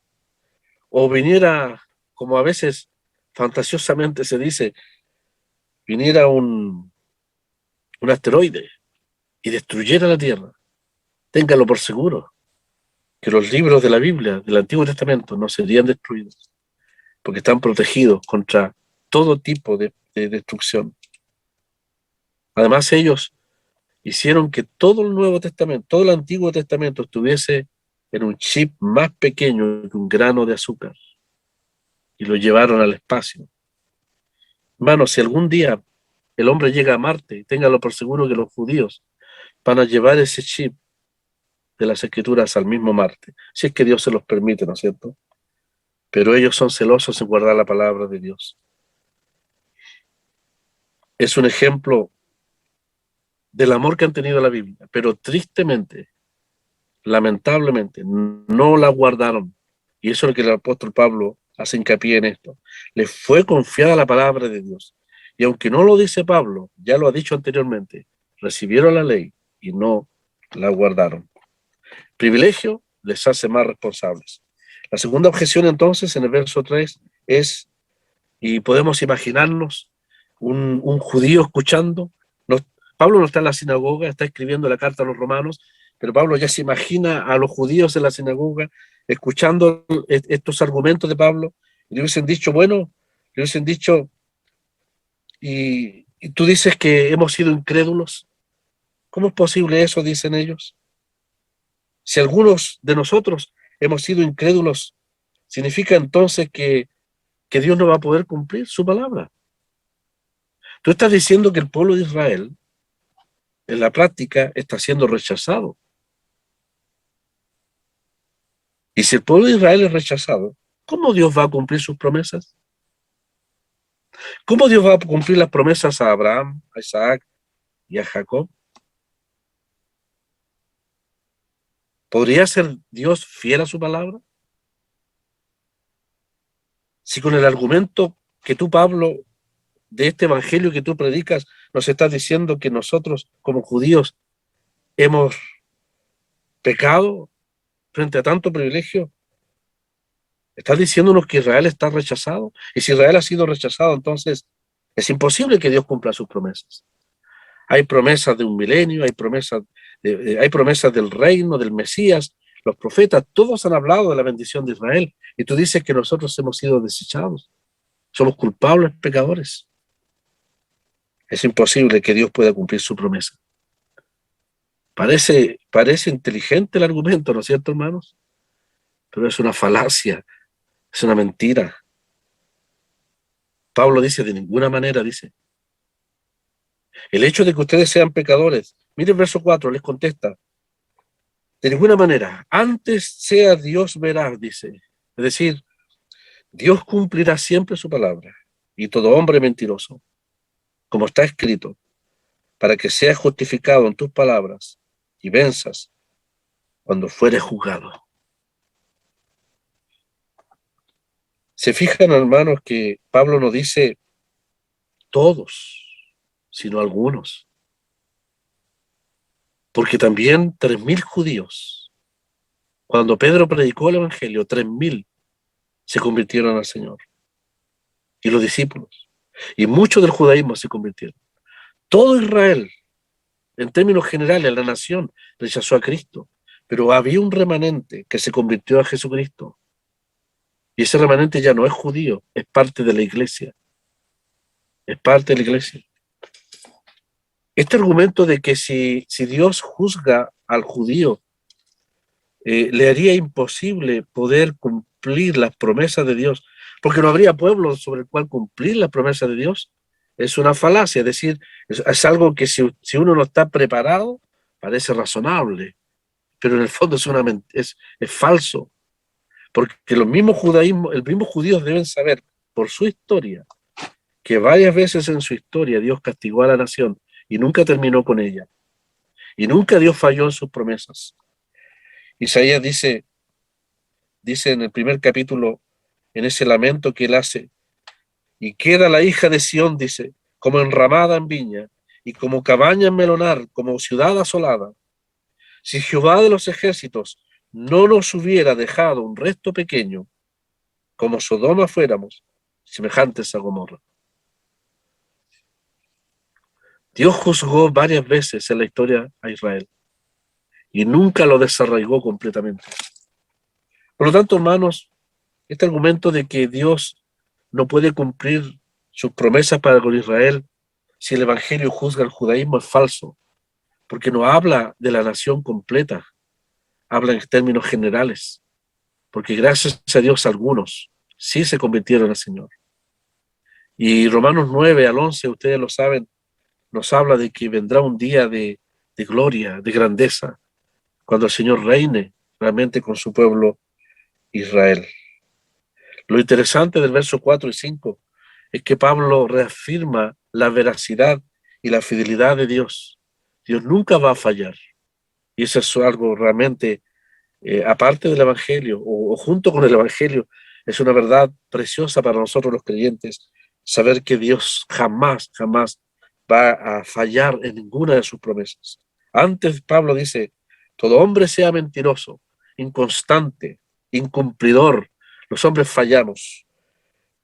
o viniera, como a veces fantasiosamente se dice, viniera un asteroide y destruyera la Tierra, téngalo por seguro que los libros de la Biblia, del Antiguo Testamento, no serían destruidos, porque están protegidos contra todo tipo de destrucción. Además, ellos hicieron que todo el Nuevo Testamento, todo el Antiguo Testamento estuviese en un chip más pequeño que un grano de azúcar, y lo llevaron al espacio. Hermanos, si algún día el hombre llega a Marte, téngalo por seguro que los judíos van a llevar ese chip de las Escrituras al mismo Marte, si es que Dios se los permite, ¿no es cierto? Pero ellos son celosos en guardar la palabra de Dios. Es un ejemplo del amor que han tenido a la Biblia, pero tristemente, lamentablemente, no la guardaron. Y eso es lo que el apóstol Pablo hace hincapié en esto. Les fue confiada la palabra de Dios. Y aunque no lo dice Pablo, ya lo ha dicho anteriormente, recibieron la ley y no la guardaron. Privilegio les hace más responsables. La segunda objeción entonces en el verso 3 es, y podemos imaginarnos un judío escuchando, Pablo no está en la sinagoga, está escribiendo la carta a los romanos, pero Pablo ya se imagina a los judíos en la sinagoga escuchando estos argumentos de Pablo, y le hubiesen dicho, bueno, le hubiesen dicho, y tú dices que hemos sido incrédulos. ¿Cómo es posible eso? Dicen ellos. Si algunos de nosotros hemos sido incrédulos, significa entonces que Dios no va a poder cumplir su palabra. Tú estás diciendo que el pueblo de Israel, en la práctica, está siendo rechazado. Y si el pueblo de Israel es rechazado, ¿cómo Dios va a cumplir sus promesas? ¿Cómo Dios va a cumplir las promesas a Abraham, a Isaac y a Jacob? ¿Podría ser Dios fiel a su palabra? Si con el argumento que tú, Pablo, de este evangelio que tú predicas, nos estás diciendo que nosotros como judíos hemos pecado frente a tanto privilegio, estás diciéndonos que Israel está rechazado. Y si Israel ha sido rechazado, entonces es imposible que Dios cumpla sus promesas. Hay promesas de un milenio, hay promesas del reino, del Mesías. Los profetas, todos han hablado de la bendición de Israel. Y tú dices que nosotros hemos sido desechados. Somos culpables, pecadores. Es imposible que Dios pueda cumplir su promesa. Parece inteligente el argumento, ¿no es cierto, hermanos? Pero es una falacia, es una mentira. Pablo dice, de ninguna manera, dice. El hecho de que ustedes sean pecadores, mire el verso 4, les contesta, de ninguna manera, antes sea Dios veraz, dice. Es decir, Dios cumplirá siempre su palabra, y todo hombre mentiroso, como está escrito, para que seas justificado en tus palabras y venzas cuando fueres juzgado. Se fijan, hermanos, que Pablo no dice todos, sino algunos. Porque también 3.000 judíos, cuando Pedro predicó el Evangelio, 3.000 se convirtieron al Señor. Y los discípulos. Y muchos del judaísmo se convirtieron. Todo Israel, en términos generales, la nación rechazó a Cristo. Pero había un remanente que se convirtió a Jesucristo. Y ese remanente ya no es judío, es parte de la iglesia. Es parte de la iglesia. Este argumento de que si Dios juzga al judío, le haría imposible poder cumplir las promesas de Dios, porque no habría pueblo sobre el cual cumplir las promesas de Dios, es una falacia. Es decir, es algo que si uno no está preparado, parece razonable, pero en el fondo es falso, porque el mismo judíos deben saber por su historia que varias veces en su historia Dios castigó a la nación y nunca terminó con ella, y nunca Dios falló en sus promesas. Isaías dice en el primer capítulo, en ese lamento que él hace, y queda la hija de Sión, dice, como enramada en viña, y como cabaña en melonar, como ciudad asolada. Si Jehová de los ejércitos no nos hubiera dejado un resto pequeño, como Sodoma fuéramos, semejantes a Gomorra. Dios juzgó varias veces en la historia a Israel, y nunca lo desarraigó completamente. Por lo tanto, hermanos, este argumento de que Dios no puede cumplir sus promesas para con Israel si el Evangelio juzga al judaísmo es falso, porque no habla de la nación completa, habla en términos generales, porque gracias a Dios algunos sí se convirtieron al Señor. Y Romanos 9 al 11, ustedes lo saben, nos habla de que vendrá un día de gloria, de grandeza, cuando el Señor reine realmente con su pueblo Israel. Lo interesante del verso 4 y 5 es que Pablo reafirma la veracidad y la fidelidad de Dios. Dios nunca va a fallar. Y eso es algo realmente, aparte del Evangelio, o junto con el Evangelio, es una verdad preciosa para nosotros los creyentes, saber que Dios jamás va a fallar en ninguna de sus promesas. Antes Pablo dice, todo hombre sea mentiroso, inconstante, incumplidor. Los hombres fallamos,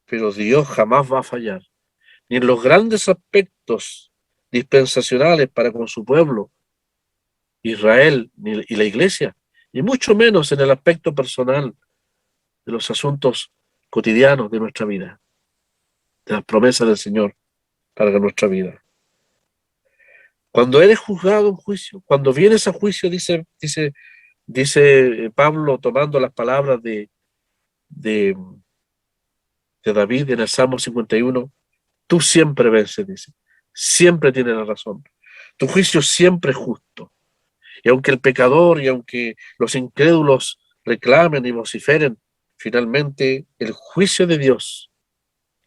pero Dios jamás va a fallar, ni en los grandes aspectos dispensacionales para con su pueblo, Israel y la iglesia, y mucho menos en el aspecto personal de los asuntos cotidianos de nuestra vida, de las promesas del Señor para nuestra vida. Cuando eres juzgado en juicio, cuando vienes a juicio, dice Pablo, tomando las palabras de David en el Salmo 51, tú siempre vences, dice, siempre tienes la razón. Tu juicio siempre es justo. Y aunque el pecador y aunque los incrédulos reclamen y vociferen, finalmente el juicio de Dios,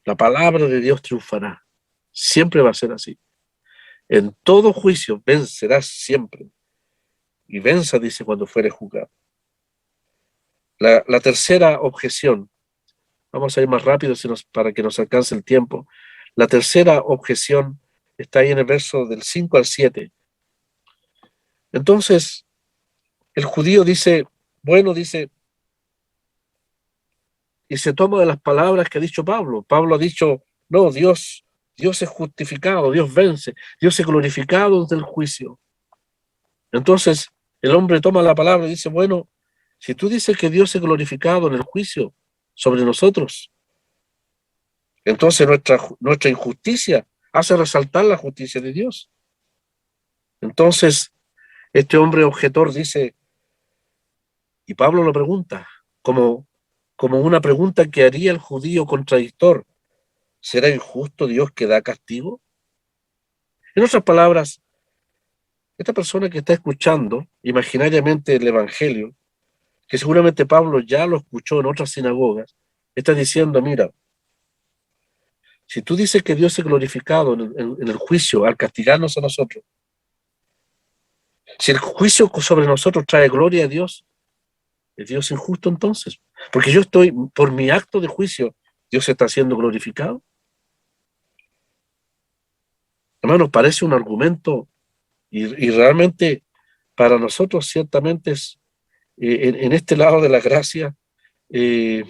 la palabra de Dios triunfará. Siempre va a ser así. En todo juicio vencerás siempre. Y venza, dice, cuando fuere juzgado. La tercera objeción, vamos a ir más rápido para que nos alcance el tiempo. La tercera objeción está ahí en el verso del 5 al 7. Entonces, el judío dice, y se toma de las palabras que ha dicho Pablo. Pablo ha dicho, no, Dios es justificado, Dios vence, Dios es glorificado desde el juicio. Entonces, el hombre toma la palabra y dice, bueno, si tú dices que Dios es glorificado en el juicio sobre nosotros, entonces nuestra injusticia hace resaltar la justicia de Dios. Entonces, este hombre objetor dice, y Pablo lo pregunta, como una pregunta que haría el judío contradictor, ¿será injusto Dios que da castigo? En otras palabras, esta persona que está escuchando imaginariamente el Evangelio, que seguramente Pablo ya lo escuchó en otras sinagogas, está diciendo, mira, si tú dices que Dios es glorificado en el juicio al castigarnos a nosotros, si el juicio sobre nosotros trae gloria a Dios, ¿es Dios injusto entonces? Porque yo estoy, por mi acto de juicio, Dios está siendo glorificado. Hermanos, parece un argumento y realmente para nosotros ciertamente es, en este lado de la gracia, eh,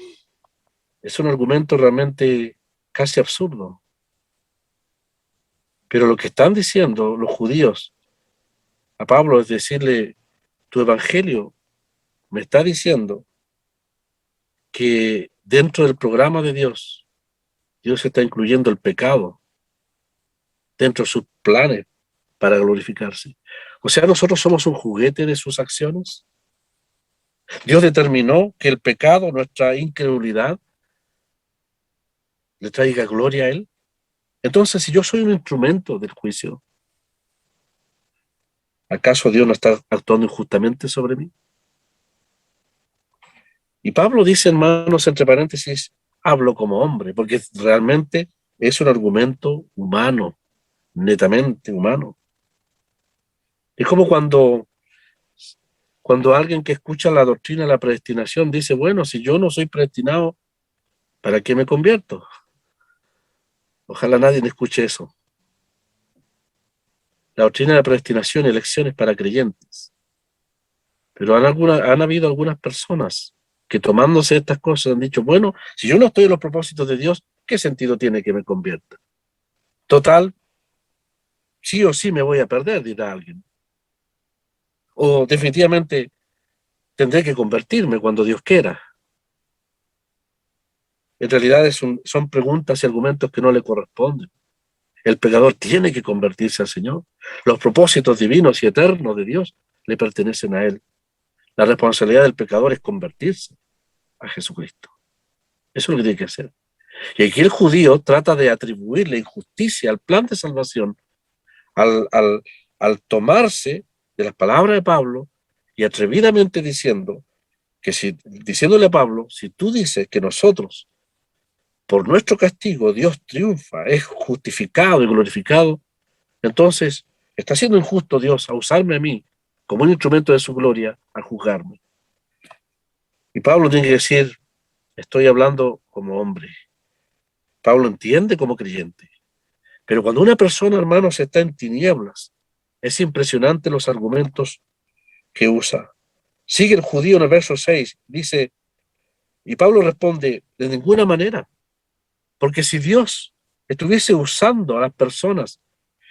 es un argumento realmente casi absurdo. Pero lo que están diciendo los judíos a Pablo es decirle, tu evangelio me está diciendo que dentro del programa de Dios, Dios está incluyendo el pecado dentro de sus planes para glorificarse. O sea, nosotros somos un juguete de sus acciones. Dios determinó que el pecado, nuestra incredulidad, le traiga gloria a Él. Entonces, si yo soy un instrumento del juicio, ¿acaso Dios no está actuando injustamente sobre mí? Y Pablo dice, hermanos, entre paréntesis, hablo como hombre, porque realmente es un argumento humano, netamente humano. Es como cuando alguien que escucha la doctrina de la predestinación dice, bueno, si yo no soy predestinado, ¿para qué me convierto? Ojalá nadie me escuche eso. La doctrina de la predestinación y elecciones para creyentes. Pero han habido algunas personas que tomándose estas cosas han dicho, bueno, si yo no estoy en los propósitos de Dios, ¿qué sentido tiene que me convierta? Total, sí o sí me voy a perder, dirá alguien. O definitivamente tendré que convertirme cuando Dios quiera. En realidad son preguntas y argumentos que no le corresponden. El pecador tiene que convertirse al Señor. Los propósitos divinos y eternos de Dios le pertenecen a Él. La responsabilidad del pecador es convertirse a Jesucristo. Eso es lo que tiene que hacer. Y aquí el judío trata de atribuirle injusticia al plan de salvación al, al, al tomarse de las palabras de Pablo y atrevidamente diciendo que diciéndole a Pablo, si tú dices que nosotros, por nuestro castigo, Dios triunfa, es justificado y glorificado, entonces está siendo injusto Dios a usarme a mí como un instrumento de su gloria al juzgarme. Y Pablo tiene que decir, estoy hablando como hombre. Pablo entiende como creyente. Pero cuando una persona, hermanos, está en tinieblas, es impresionante los argumentos que usa. Sigue el judío en el verso 6, dice, y Pablo responde, de ninguna manera, porque si Dios estuviese usando a las personas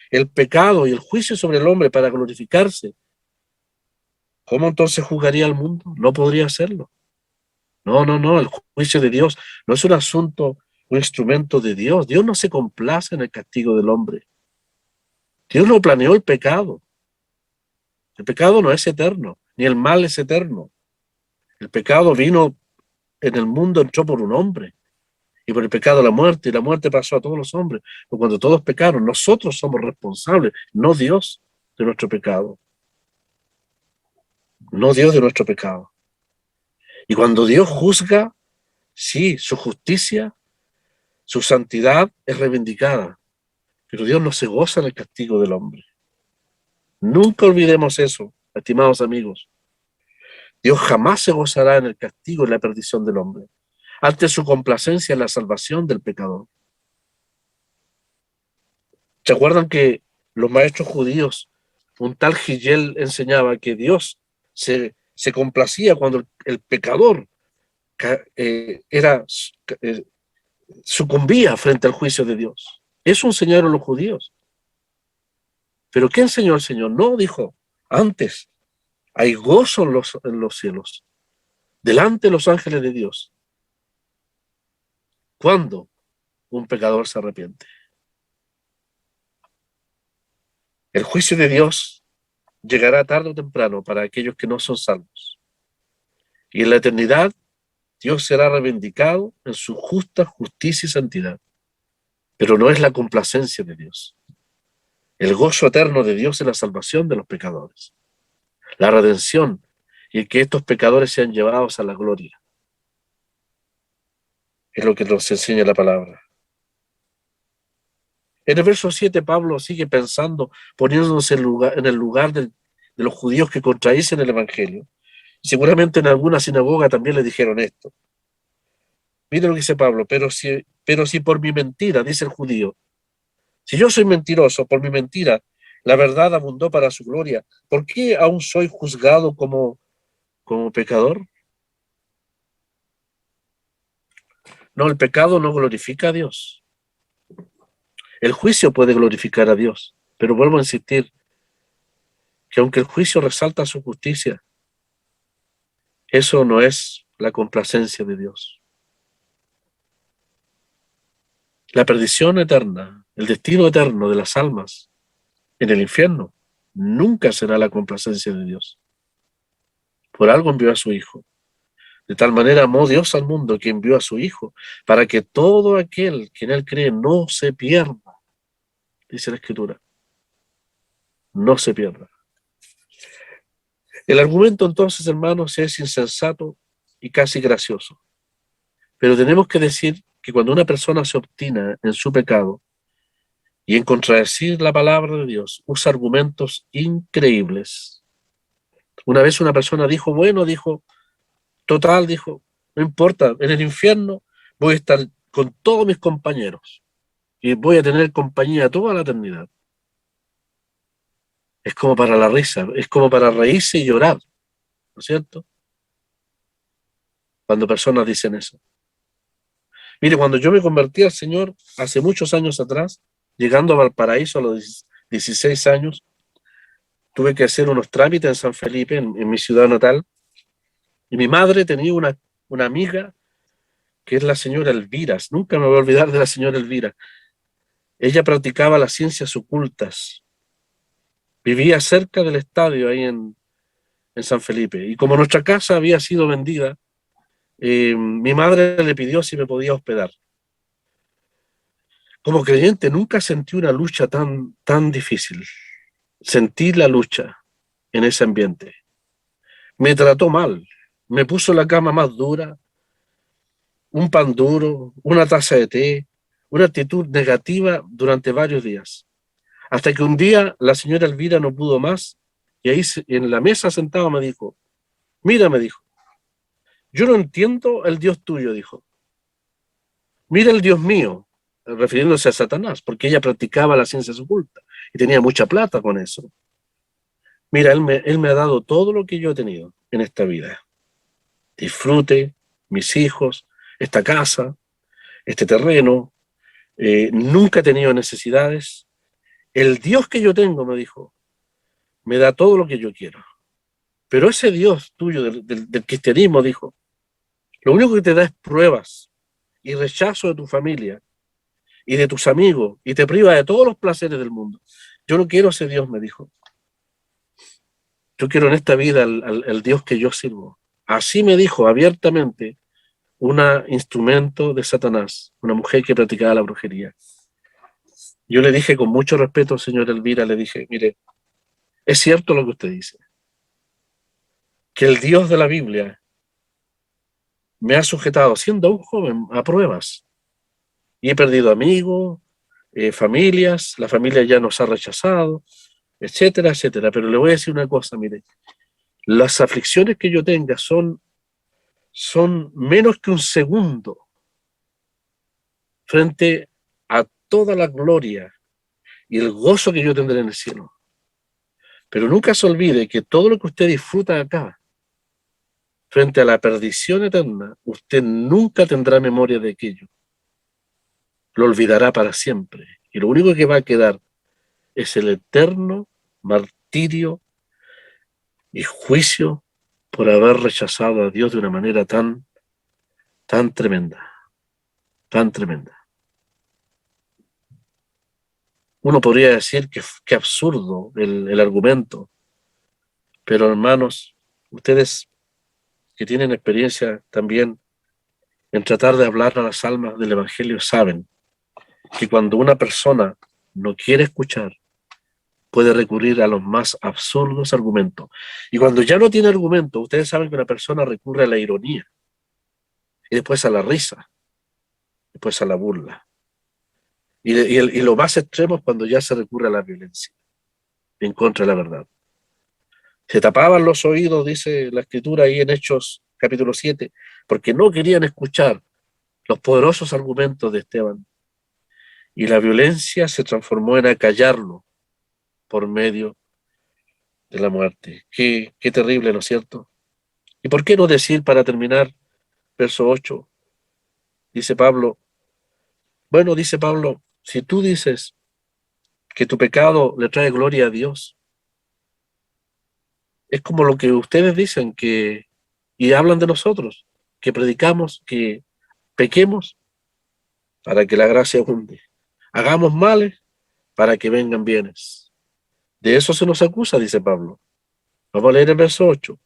el pecado y el juicio sobre el hombre para glorificarse, ¿cómo entonces juzgaría al mundo? No podría hacerlo. No, el juicio de Dios no es un asunto, un instrumento de Dios. Dios no se complace en el castigo del hombre. Dios no planeó el pecado. El pecado no es eterno, ni el mal es eterno. El pecado vino en el mundo, entró por un hombre, y por el pecado la muerte, y la muerte pasó a todos los hombres. Pero cuando todos pecaron, nosotros somos responsables, no Dios de nuestro pecado. No Dios de nuestro pecado. Y cuando Dios juzga, sí, su justicia, su santidad es reivindicada, pero Dios no se goza en el castigo del hombre. Nunca olvidemos eso, estimados amigos. Dios jamás se gozará en el castigo y la perdición del hombre, ante su complacencia en la salvación del pecador. ¿Se acuerdan que los maestros judíos, un tal Hillel enseñaba que Dios se complacía cuando el pecador sucumbía frente al juicio de Dios? Eso enseñaron los judíos. ¿Pero qué enseñó el Señor? No, dijo, antes hay gozo en los cielos, delante de los ángeles de Dios, cuando un pecador se arrepiente. El juicio de Dios llegará tarde o temprano para aquellos que no son salvos. Y en la eternidad, Dios será reivindicado en su justa justicia y santidad. Pero no es la complacencia de Dios. el gozo eterno de Dios en la salvación de los pecadores, la redención y que estos pecadores sean llevados a la gloria. Es lo que nos enseña la palabra. En el verso 7, Pablo sigue pensando, poniéndose en el lugar de los judíos que contradicen el Evangelio. Seguramente en alguna sinagoga también le dijeron esto. Mira lo que dice Pablo, pero si por mi mentira, dice el judío, si yo soy mentiroso, por mi mentira, la verdad abundó para su gloria, ¿por qué aún soy juzgado como pecador? No, el pecado no glorifica a Dios. El juicio puede glorificar a Dios, pero vuelvo a insistir que aunque el juicio resalta su justicia, eso no es la complacencia de Dios. La perdición eterna, el destino eterno de las almas en el infierno, nunca será la complacencia de Dios. Por algo envió a su Hijo. De tal manera amó Dios al mundo que envió a su Hijo, para que todo aquel que en él cree no se pierda, dice la Escritura, no se pierda. El argumento entonces, hermanos, es insensato y casi gracioso. Pero tenemos que decir que cuando una persona se obstina en su pecado y en contradecir la palabra de Dios, usa argumentos increíbles. Una vez una persona dijo, dijo, no importa, en el infierno voy a estar con todos mis compañeros y voy a tener compañía toda la eternidad. Es como para la risa, es como para reírse y llorar, ¿no es cierto? Cuando personas dicen eso. Mire, cuando yo me convertí al Señor hace muchos años atrás, llegando a Valparaíso a los 16 años, tuve que hacer unos trámites en San Felipe, en mi ciudad natal, y mi madre tenía una amiga que es la señora Elvira. Nunca me voy a olvidar de la señora Elvira. Ella practicaba las ciencias ocultas. Vivía cerca del estadio ahí en San Felipe. Y como nuestra casa había sido vendida, mi madre le pidió si me podía hospedar. Como creyente nunca sentí una lucha tan difícil. Sentí la lucha en ese ambiente. Me trató mal. Me puso la cama más dura, un pan duro, una taza de té, una actitud negativa durante varios días. Hasta que un día la señora Elvira no pudo más y ahí en la mesa sentado me dijo, mira, me dijo, yo no entiendo el Dios tuyo, dijo. Mira el Dios mío, refiriéndose a Satanás, porque ella practicaba las ciencias ocultas y tenía mucha plata con eso. Mira, él me ha dado todo lo que yo he tenido en esta vida. Disfrute, mis hijos, esta casa, este terreno, nunca he tenido necesidades. El Dios que yo tengo, me dijo, me da todo lo que yo quiero. Pero ese Dios tuyo del cristianismo, dijo, lo único que te da es pruebas y rechazo de tu familia y de tus amigos y te priva de todos los placeres del mundo. Yo no quiero ese Dios, me dijo. Yo quiero en esta vida el Dios que yo sirvo. Así me dijo abiertamente una instrumento de Satanás, una mujer que practicaba la brujería. Yo le dije con mucho respeto, señora Elvira, le dije, mire, es cierto lo que usted dice, que el Dios de la Biblia me ha sujetado, siendo un joven, a pruebas. Y he perdido amigos, familias, la familia ya nos ha rechazado, etcétera, etcétera. Pero le voy a decir una cosa, mire, las aflicciones que yo tenga son menos que un segundo frente a toda la gloria y el gozo que yo tendré en el cielo. Pero nunca se olvide que todo lo que usted disfruta acá, frente a la perdición eterna, usted nunca tendrá memoria de aquello. Lo olvidará para siempre. Y lo único que va a quedar es el eterno martirio y juicio por haber rechazado a Dios de una manera tan tremenda, tan tremenda. Uno podría decir que absurdo el argumento, pero hermanos, ustedes que tienen experiencia también en tratar de hablar a las almas del Evangelio saben que cuando una persona no quiere escuchar, puede recurrir a los más absurdos argumentos. Y cuando ya no tiene argumento, ustedes saben que una persona recurre a la ironía, y después a la risa, después a la burla. Y lo más extremo es cuando ya se recurre a la violencia, en contra de la verdad. Se tapaban los oídos, dice la Escritura ahí en Hechos capítulo 7, porque no querían escuchar los poderosos argumentos de Esteban. Y la violencia se transformó en acallarlo por medio de la muerte. Qué terrible, ¿no es cierto? ¿Y por qué no decir, para terminar, verso 8, dice Pablo, si tú dices que tu pecado le trae gloria a Dios, es como lo que ustedes dicen y hablan de nosotros, que predicamos que pequemos para que la gracia abunde. Hagamos males para que vengan bienes. De eso se nos acusa, dice Pablo. Vamos a leer el verso 8.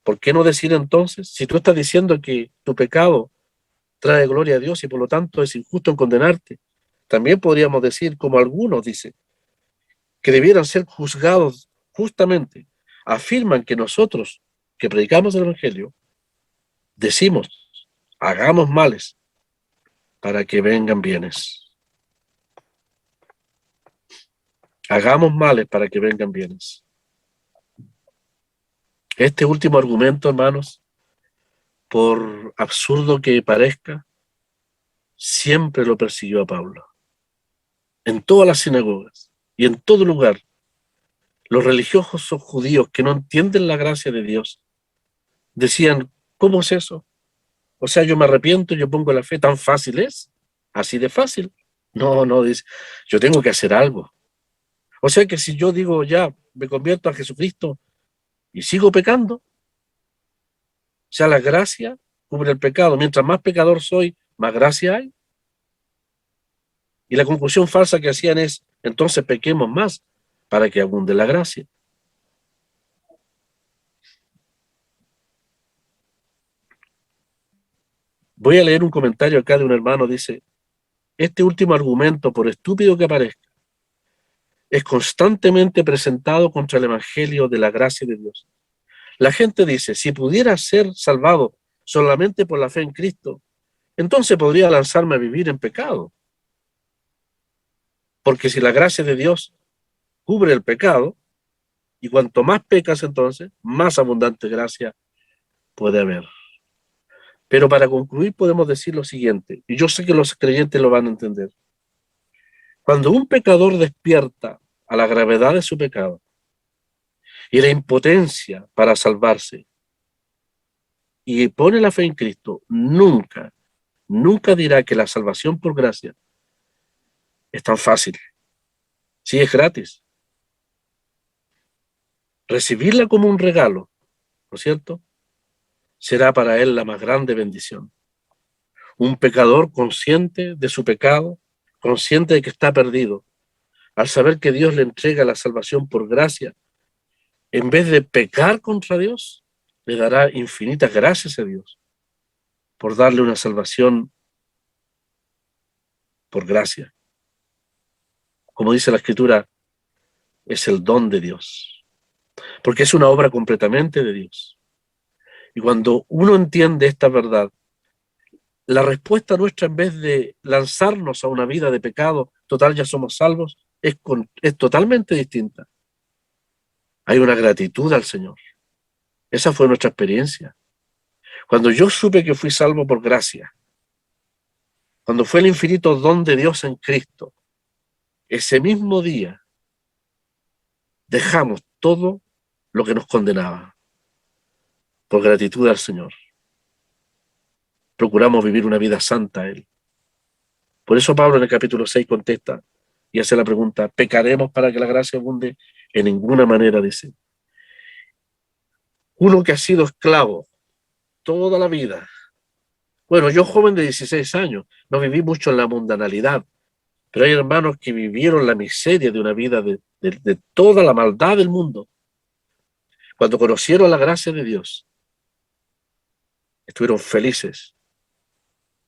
¿Por qué no decir entonces, si tú estás diciendo que tu pecado trae gloria a Dios y por lo tanto es injusto en condenarte, también podríamos decir, como algunos dicen, que debieran ser juzgados justamente? Afirman que nosotros, que predicamos el Evangelio, decimos, hagamos males para que vengan bienes. Hagamos males para que vengan bienes. Este último argumento, hermanos, por absurdo que parezca, siempre lo persiguió a Pablo. En todas las sinagogas y en todo lugar, los religiosos judíos que no entienden la gracia de Dios decían, ¿cómo es eso? O sea, yo me arrepiento, yo pongo la fe, ¿tan fácil es? ¿Así de fácil? No, dice, yo tengo que hacer algo. O sea que si yo digo ya, me convierto a Jesucristo y sigo pecando, o sea, la gracia cubre el pecado. Mientras más pecador soy, más gracia hay. Y la conclusión falsa que hacían es, entonces pequemos más para que abunde la gracia. Voy a leer un comentario acá de un hermano, dice, este último argumento, por estúpido que parezca, es constantemente presentado contra el Evangelio de la gracia de Dios. La gente dice, si pudiera ser salvado solamente por la fe en Cristo, entonces podría lanzarme a vivir en pecado. Porque si la gracia de Dios cubre el pecado, y cuanto más pecas entonces, más abundante gracia puede haber. Pero para concluir podemos decir lo siguiente, y yo sé que los creyentes lo van a entender. Cuando un pecador despierta a la gravedad de su pecado y la impotencia para salvarse y pone la fe en Cristo, nunca dirá que la salvación por gracia es tan fácil. Sí, es gratis. Recibirla como un regalo, ¿no es cierto?, será para él la más grande bendición. Un pecador consciente de su pecado, consciente de que está perdido, al saber que Dios le entrega la salvación por gracia, en vez de pecar contra Dios, le dará infinitas gracias a Dios por darle una salvación por gracia. Como dice la Escritura, es el don de Dios, porque es una obra completamente de Dios. Y cuando uno entiende esta verdad, la respuesta nuestra, en vez de lanzarnos a una vida de pecado, total, ya somos salvos, es totalmente distinta. Hay una gratitud al Señor. Esa fue nuestra experiencia. Cuando yo supe que fui salvo por gracia, cuando fue el infinito don de Dios en Cristo, ese mismo día dejamos todo lo que nos condenaba por gratitud al Señor. Procuramos vivir una vida santa a Él. Por eso Pablo en el capítulo 6 contesta y hace la pregunta, ¿pecaremos para que la gracia abunde? En ninguna manera, dice. Uno que ha sido esclavo toda la vida. Bueno, yo joven de 16 años, no viví mucho en la mundanalidad, pero hay hermanos que vivieron la miseria de una vida de toda la maldad del mundo. Cuando conocieron la gracia de Dios, estuvieron felices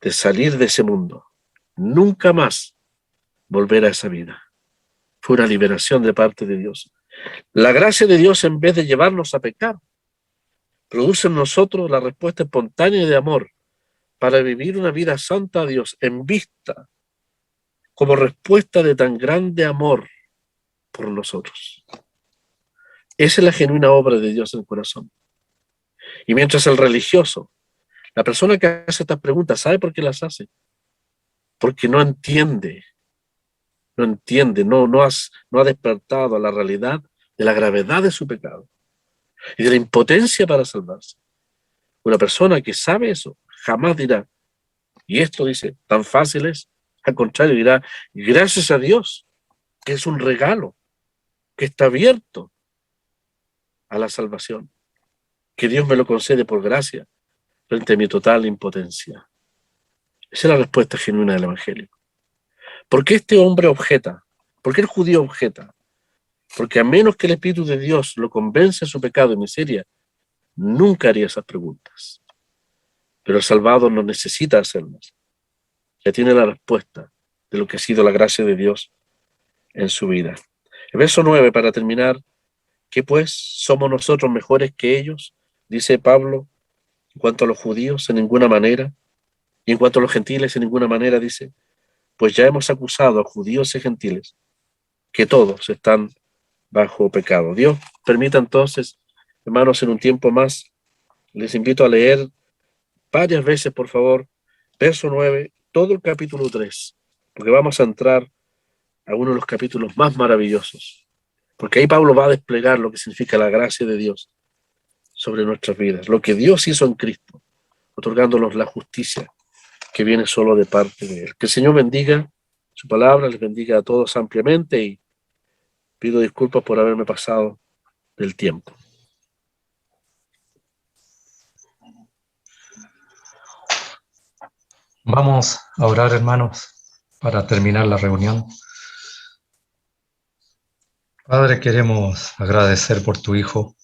de salir de ese mundo. Nunca más volver a esa vida. Fue una liberación de parte de Dios. La gracia de Dios, en vez de llevarnos a pecar, produce en nosotros la respuesta espontánea de amor para vivir una vida santa a Dios en vista, como respuesta de tan grande amor por nosotros. Esa es la genuina obra de Dios en el corazón. Y mientras el religioso, la persona que hace estas preguntas, ¿sabe por qué las hace? Porque no entiende, no ha despertado a la realidad de la gravedad de su pecado y de la impotencia para salvarse. Una persona que sabe eso jamás dirá, y esto dice, tan fácil es, al contrario dirá, gracias a Dios, que es un regalo, que está abierto a la salvación, que Dios me lo concede por gracia frente a mi total impotencia. Esa es la respuesta genuina del Evangelio. ¿Por qué este hombre objeta? ¿Por qué el judío objeta? Porque a menos que el Espíritu de Dios lo convence de su pecado y miseria, nunca haría esas preguntas. Pero el salvado no necesita hacerlas. Ya tiene la respuesta de lo que ha sido la gracia de Dios en su vida. El verso 9, para terminar, ¿qué pues? ¿Somos nosotros mejores que ellos? Dice Pablo, en cuanto a los judíos, en ninguna manera. Y en cuanto a los gentiles, en ninguna manera, dice, pues ya hemos acusado a judíos y gentiles que todos están bajo pecado. Dios permita entonces, hermanos, en un tiempo más, les invito a leer varias veces, por favor, verso 9, todo el capítulo 3, porque vamos a entrar a uno de los capítulos más maravillosos, porque ahí Pablo va a desplegar lo que significa la gracia de Dios sobre nuestras vidas, lo que Dios hizo en Cristo, otorgándonos la justicia que viene solo de parte de Él. Que el Señor bendiga su palabra, les bendiga a todos ampliamente y pido disculpas por haberme pasado del tiempo. Vamos a orar, hermanos, para terminar la reunión. Padre, queremos agradecer por tu Hijo,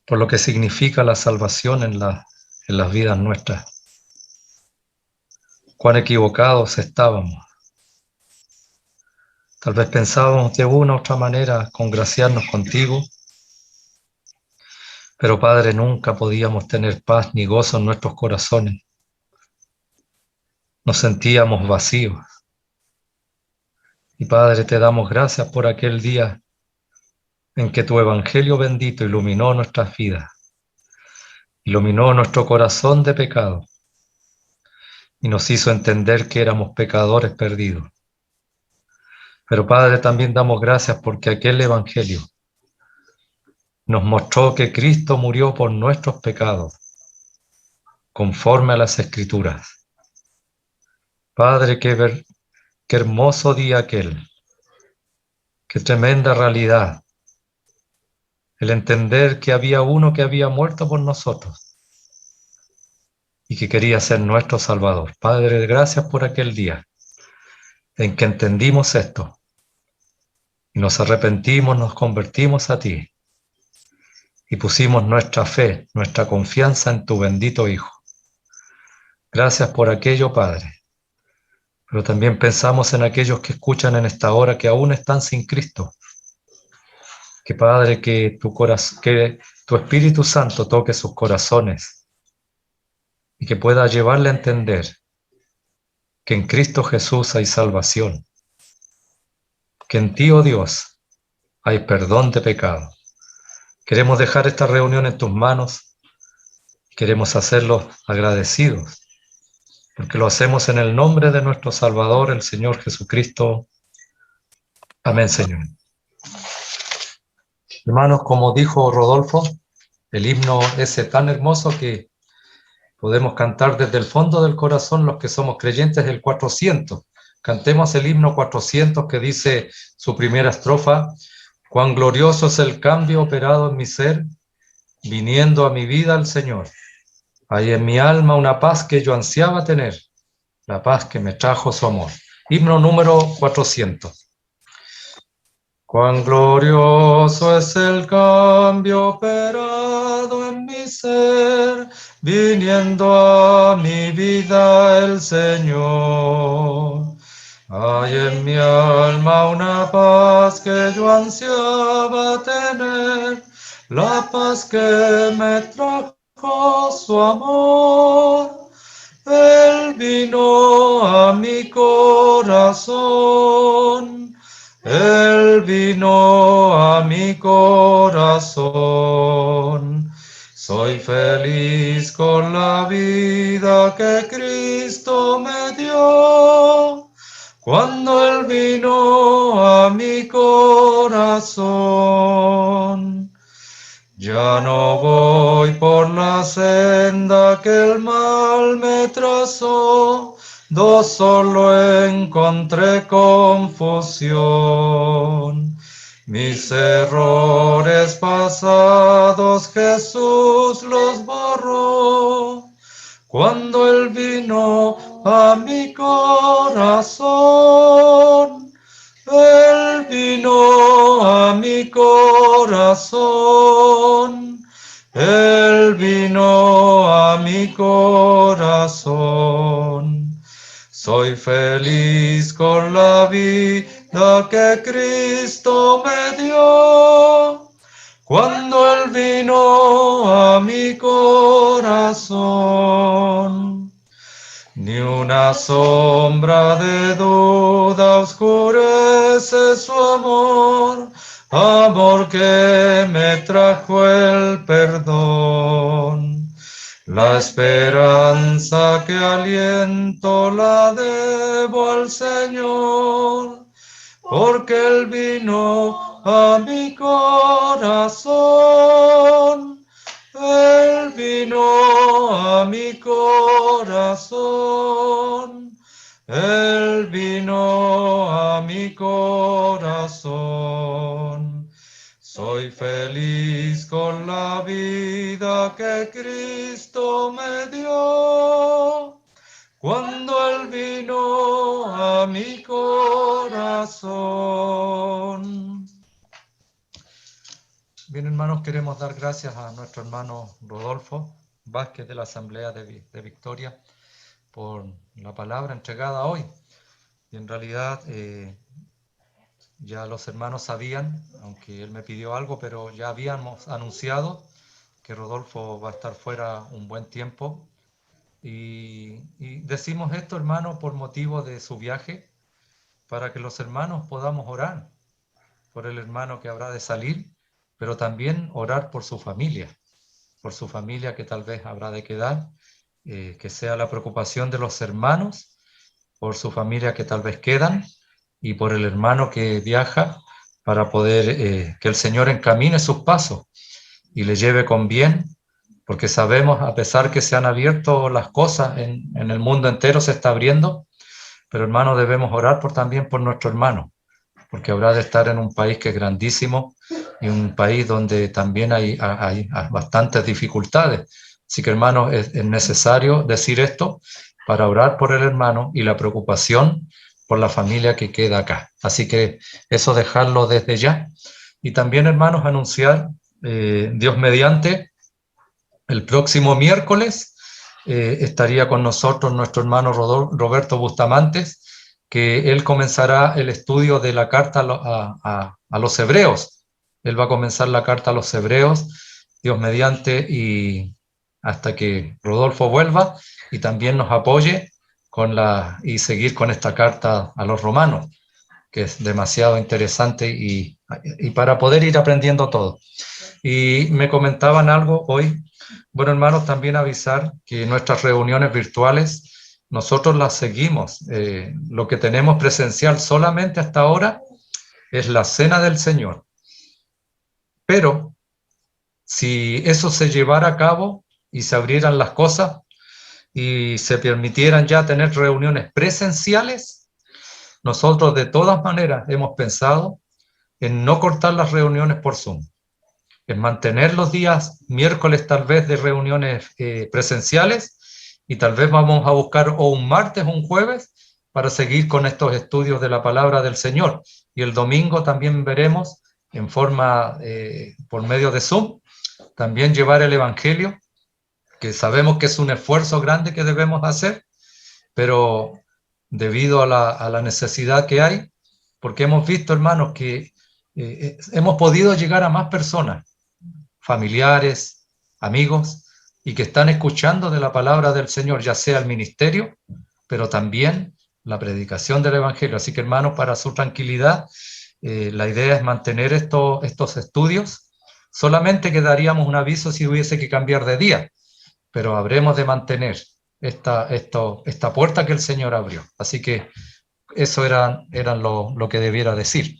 por lo que significa la salvación en las vidas nuestras. Cuán equivocados estábamos. Tal vez pensábamos de una u otra manera congraciarnos contigo, pero Padre, nunca podíamos tener paz ni gozo en nuestros corazones. Nos sentíamos vacíos. Y Padre, te damos gracias por aquel día en que tu Evangelio bendito iluminó nuestras vidas, iluminó nuestro corazón de pecado y nos hizo entender que éramos pecadores perdidos. Pero Padre, también damos gracias porque aquel Evangelio nos mostró que Cristo murió por nuestros pecados, conforme a las Escrituras. Padre, qué hermoso día aquel, qué tremenda realidad, el entender que había uno que había muerto por nosotros y que quería ser nuestro Salvador. Padre, gracias por aquel día en que entendimos esto y nos arrepentimos, nos convertimos a ti y pusimos nuestra fe, nuestra confianza en tu bendito Hijo. Gracias por aquello, Padre. Pero también pensamos en aquellos que escuchan en esta hora que aún están sin Cristo. Que Padre, que tu Espíritu Santo toque sus corazones y que pueda llevarle a entender que en Cristo Jesús hay salvación, que en ti, oh Dios, hay perdón de pecado. Queremos dejar esta reunión en tus manos, queremos hacerlo agradecidos, porque lo hacemos en el nombre de nuestro Salvador, el Señor Jesucristo. Amén, Señor. Hermanos, como dijo Rodolfo, el himno es tan hermoso que podemos cantar desde el fondo del corazón los que somos creyentes del 400. Cantemos el himno 400 que dice su primera estrofa: cuán glorioso es el cambio operado en mi ser, viniendo a mi vida el Señor. Hay en mi alma una paz que yo ansiaba tener, la paz que me trajo su amor. Himno número 400. Cuán glorioso es el cambio operado en mi ser, viniendo a mi vida el Señor. Hay en mi alma una paz que yo ansiaba tener, la paz que me trajo su amor. Él vino a mi corazón, Él vino a mi corazón. Soy feliz con la vida que Cristo me dio, cuando Él vino a mi corazón. Ya no voy por la senda que el mal me trazó, solo encontré confusión. Mis errores pasados Jesús los borró, cuando Él vino a mi corazón. Él vino a mi corazón, Él vino a mi corazón. Soy feliz con la vida que Cristo me dio, cuando Él vino a mi corazón. Ni una sombra de duda oscurece su amor, amor que me trajo el perdón. La esperanza que aliento la debo al Señor, porque Él vino a mi corazón. Él vino a mi corazón, Él vino a mi corazón. Soy feliz con la vida que Cristo me dio, cuando Él vino a mi corazón. Bien, hermanos, queremos dar gracias a nuestro hermano Rodolfo Vázquez de la Asamblea de Victoria por la palabra entregada hoy. Y en realidad ya los hermanos sabían, aunque él me pidió algo, pero ya habíamos anunciado que Rodolfo va a estar fuera un buen tiempo. Y decimos esto, hermano, por motivo de su viaje, para que los hermanos podamos orar por el hermano que habrá de salir, pero también orar por su familia que tal vez habrá de quedar, que sea la preocupación de los hermanos por su familia que tal vez quedan y por el hermano que viaja, para poder que el Señor encamine sus pasos y le lleve con bien, porque sabemos, a pesar que se han abierto las cosas en el mundo entero, se está abriendo, pero hermano, debemos orar también por nuestro hermano, porque habrá de estar en un país que es grandísimo y un país donde también hay bastantes dificultades. Así que, hermanos, es necesario decir esto para orar por el hermano y la preocupación por la familia que queda acá. Así que eso dejarlo desde ya. Y también, hermanos, anunciar, Dios mediante, el próximo miércoles estaría con nosotros nuestro hermano Roberto Bustamantes, que él comenzará el estudio de la carta a los hebreos. Él va a comenzar la carta a los hebreos, Dios mediante, y hasta que Rodolfo vuelva y también nos apoye y seguir con esta carta a los romanos, que es demasiado interesante y para poder ir aprendiendo todo. Y me comentaban algo hoy. Bueno, hermanos, también avisar que nuestras reuniones virtuales, nosotros las seguimos. Lo que tenemos presencial solamente hasta ahora es la Cena del Señor. Pero si eso se llevara a cabo y se abrieran las cosas y se permitieran ya tener reuniones presenciales, nosotros de todas maneras hemos pensado en no cortar las reuniones por Zoom, en mantener los días miércoles tal vez de reuniones presenciales, y tal vez vamos a buscar o un martes o un jueves para seguir con estos estudios de la palabra del Señor. Y el domingo también veremos en forma, por medio de Zoom, también llevar el Evangelio, que sabemos que es un esfuerzo grande que debemos hacer, pero debido a la necesidad que hay, porque hemos visto, hermanos, que hemos podido llegar a más personas, familiares, amigos, y que están escuchando de la palabra del Señor, ya sea el ministerio, pero también la predicación del Evangelio. Así que, hermanos, para su tranquilidad, la idea es mantener estos estudios. Solamente que daríamos un aviso si hubiese que cambiar de día, pero habremos de mantener esta puerta que el Señor abrió. Así que eso eran lo que debiera decir.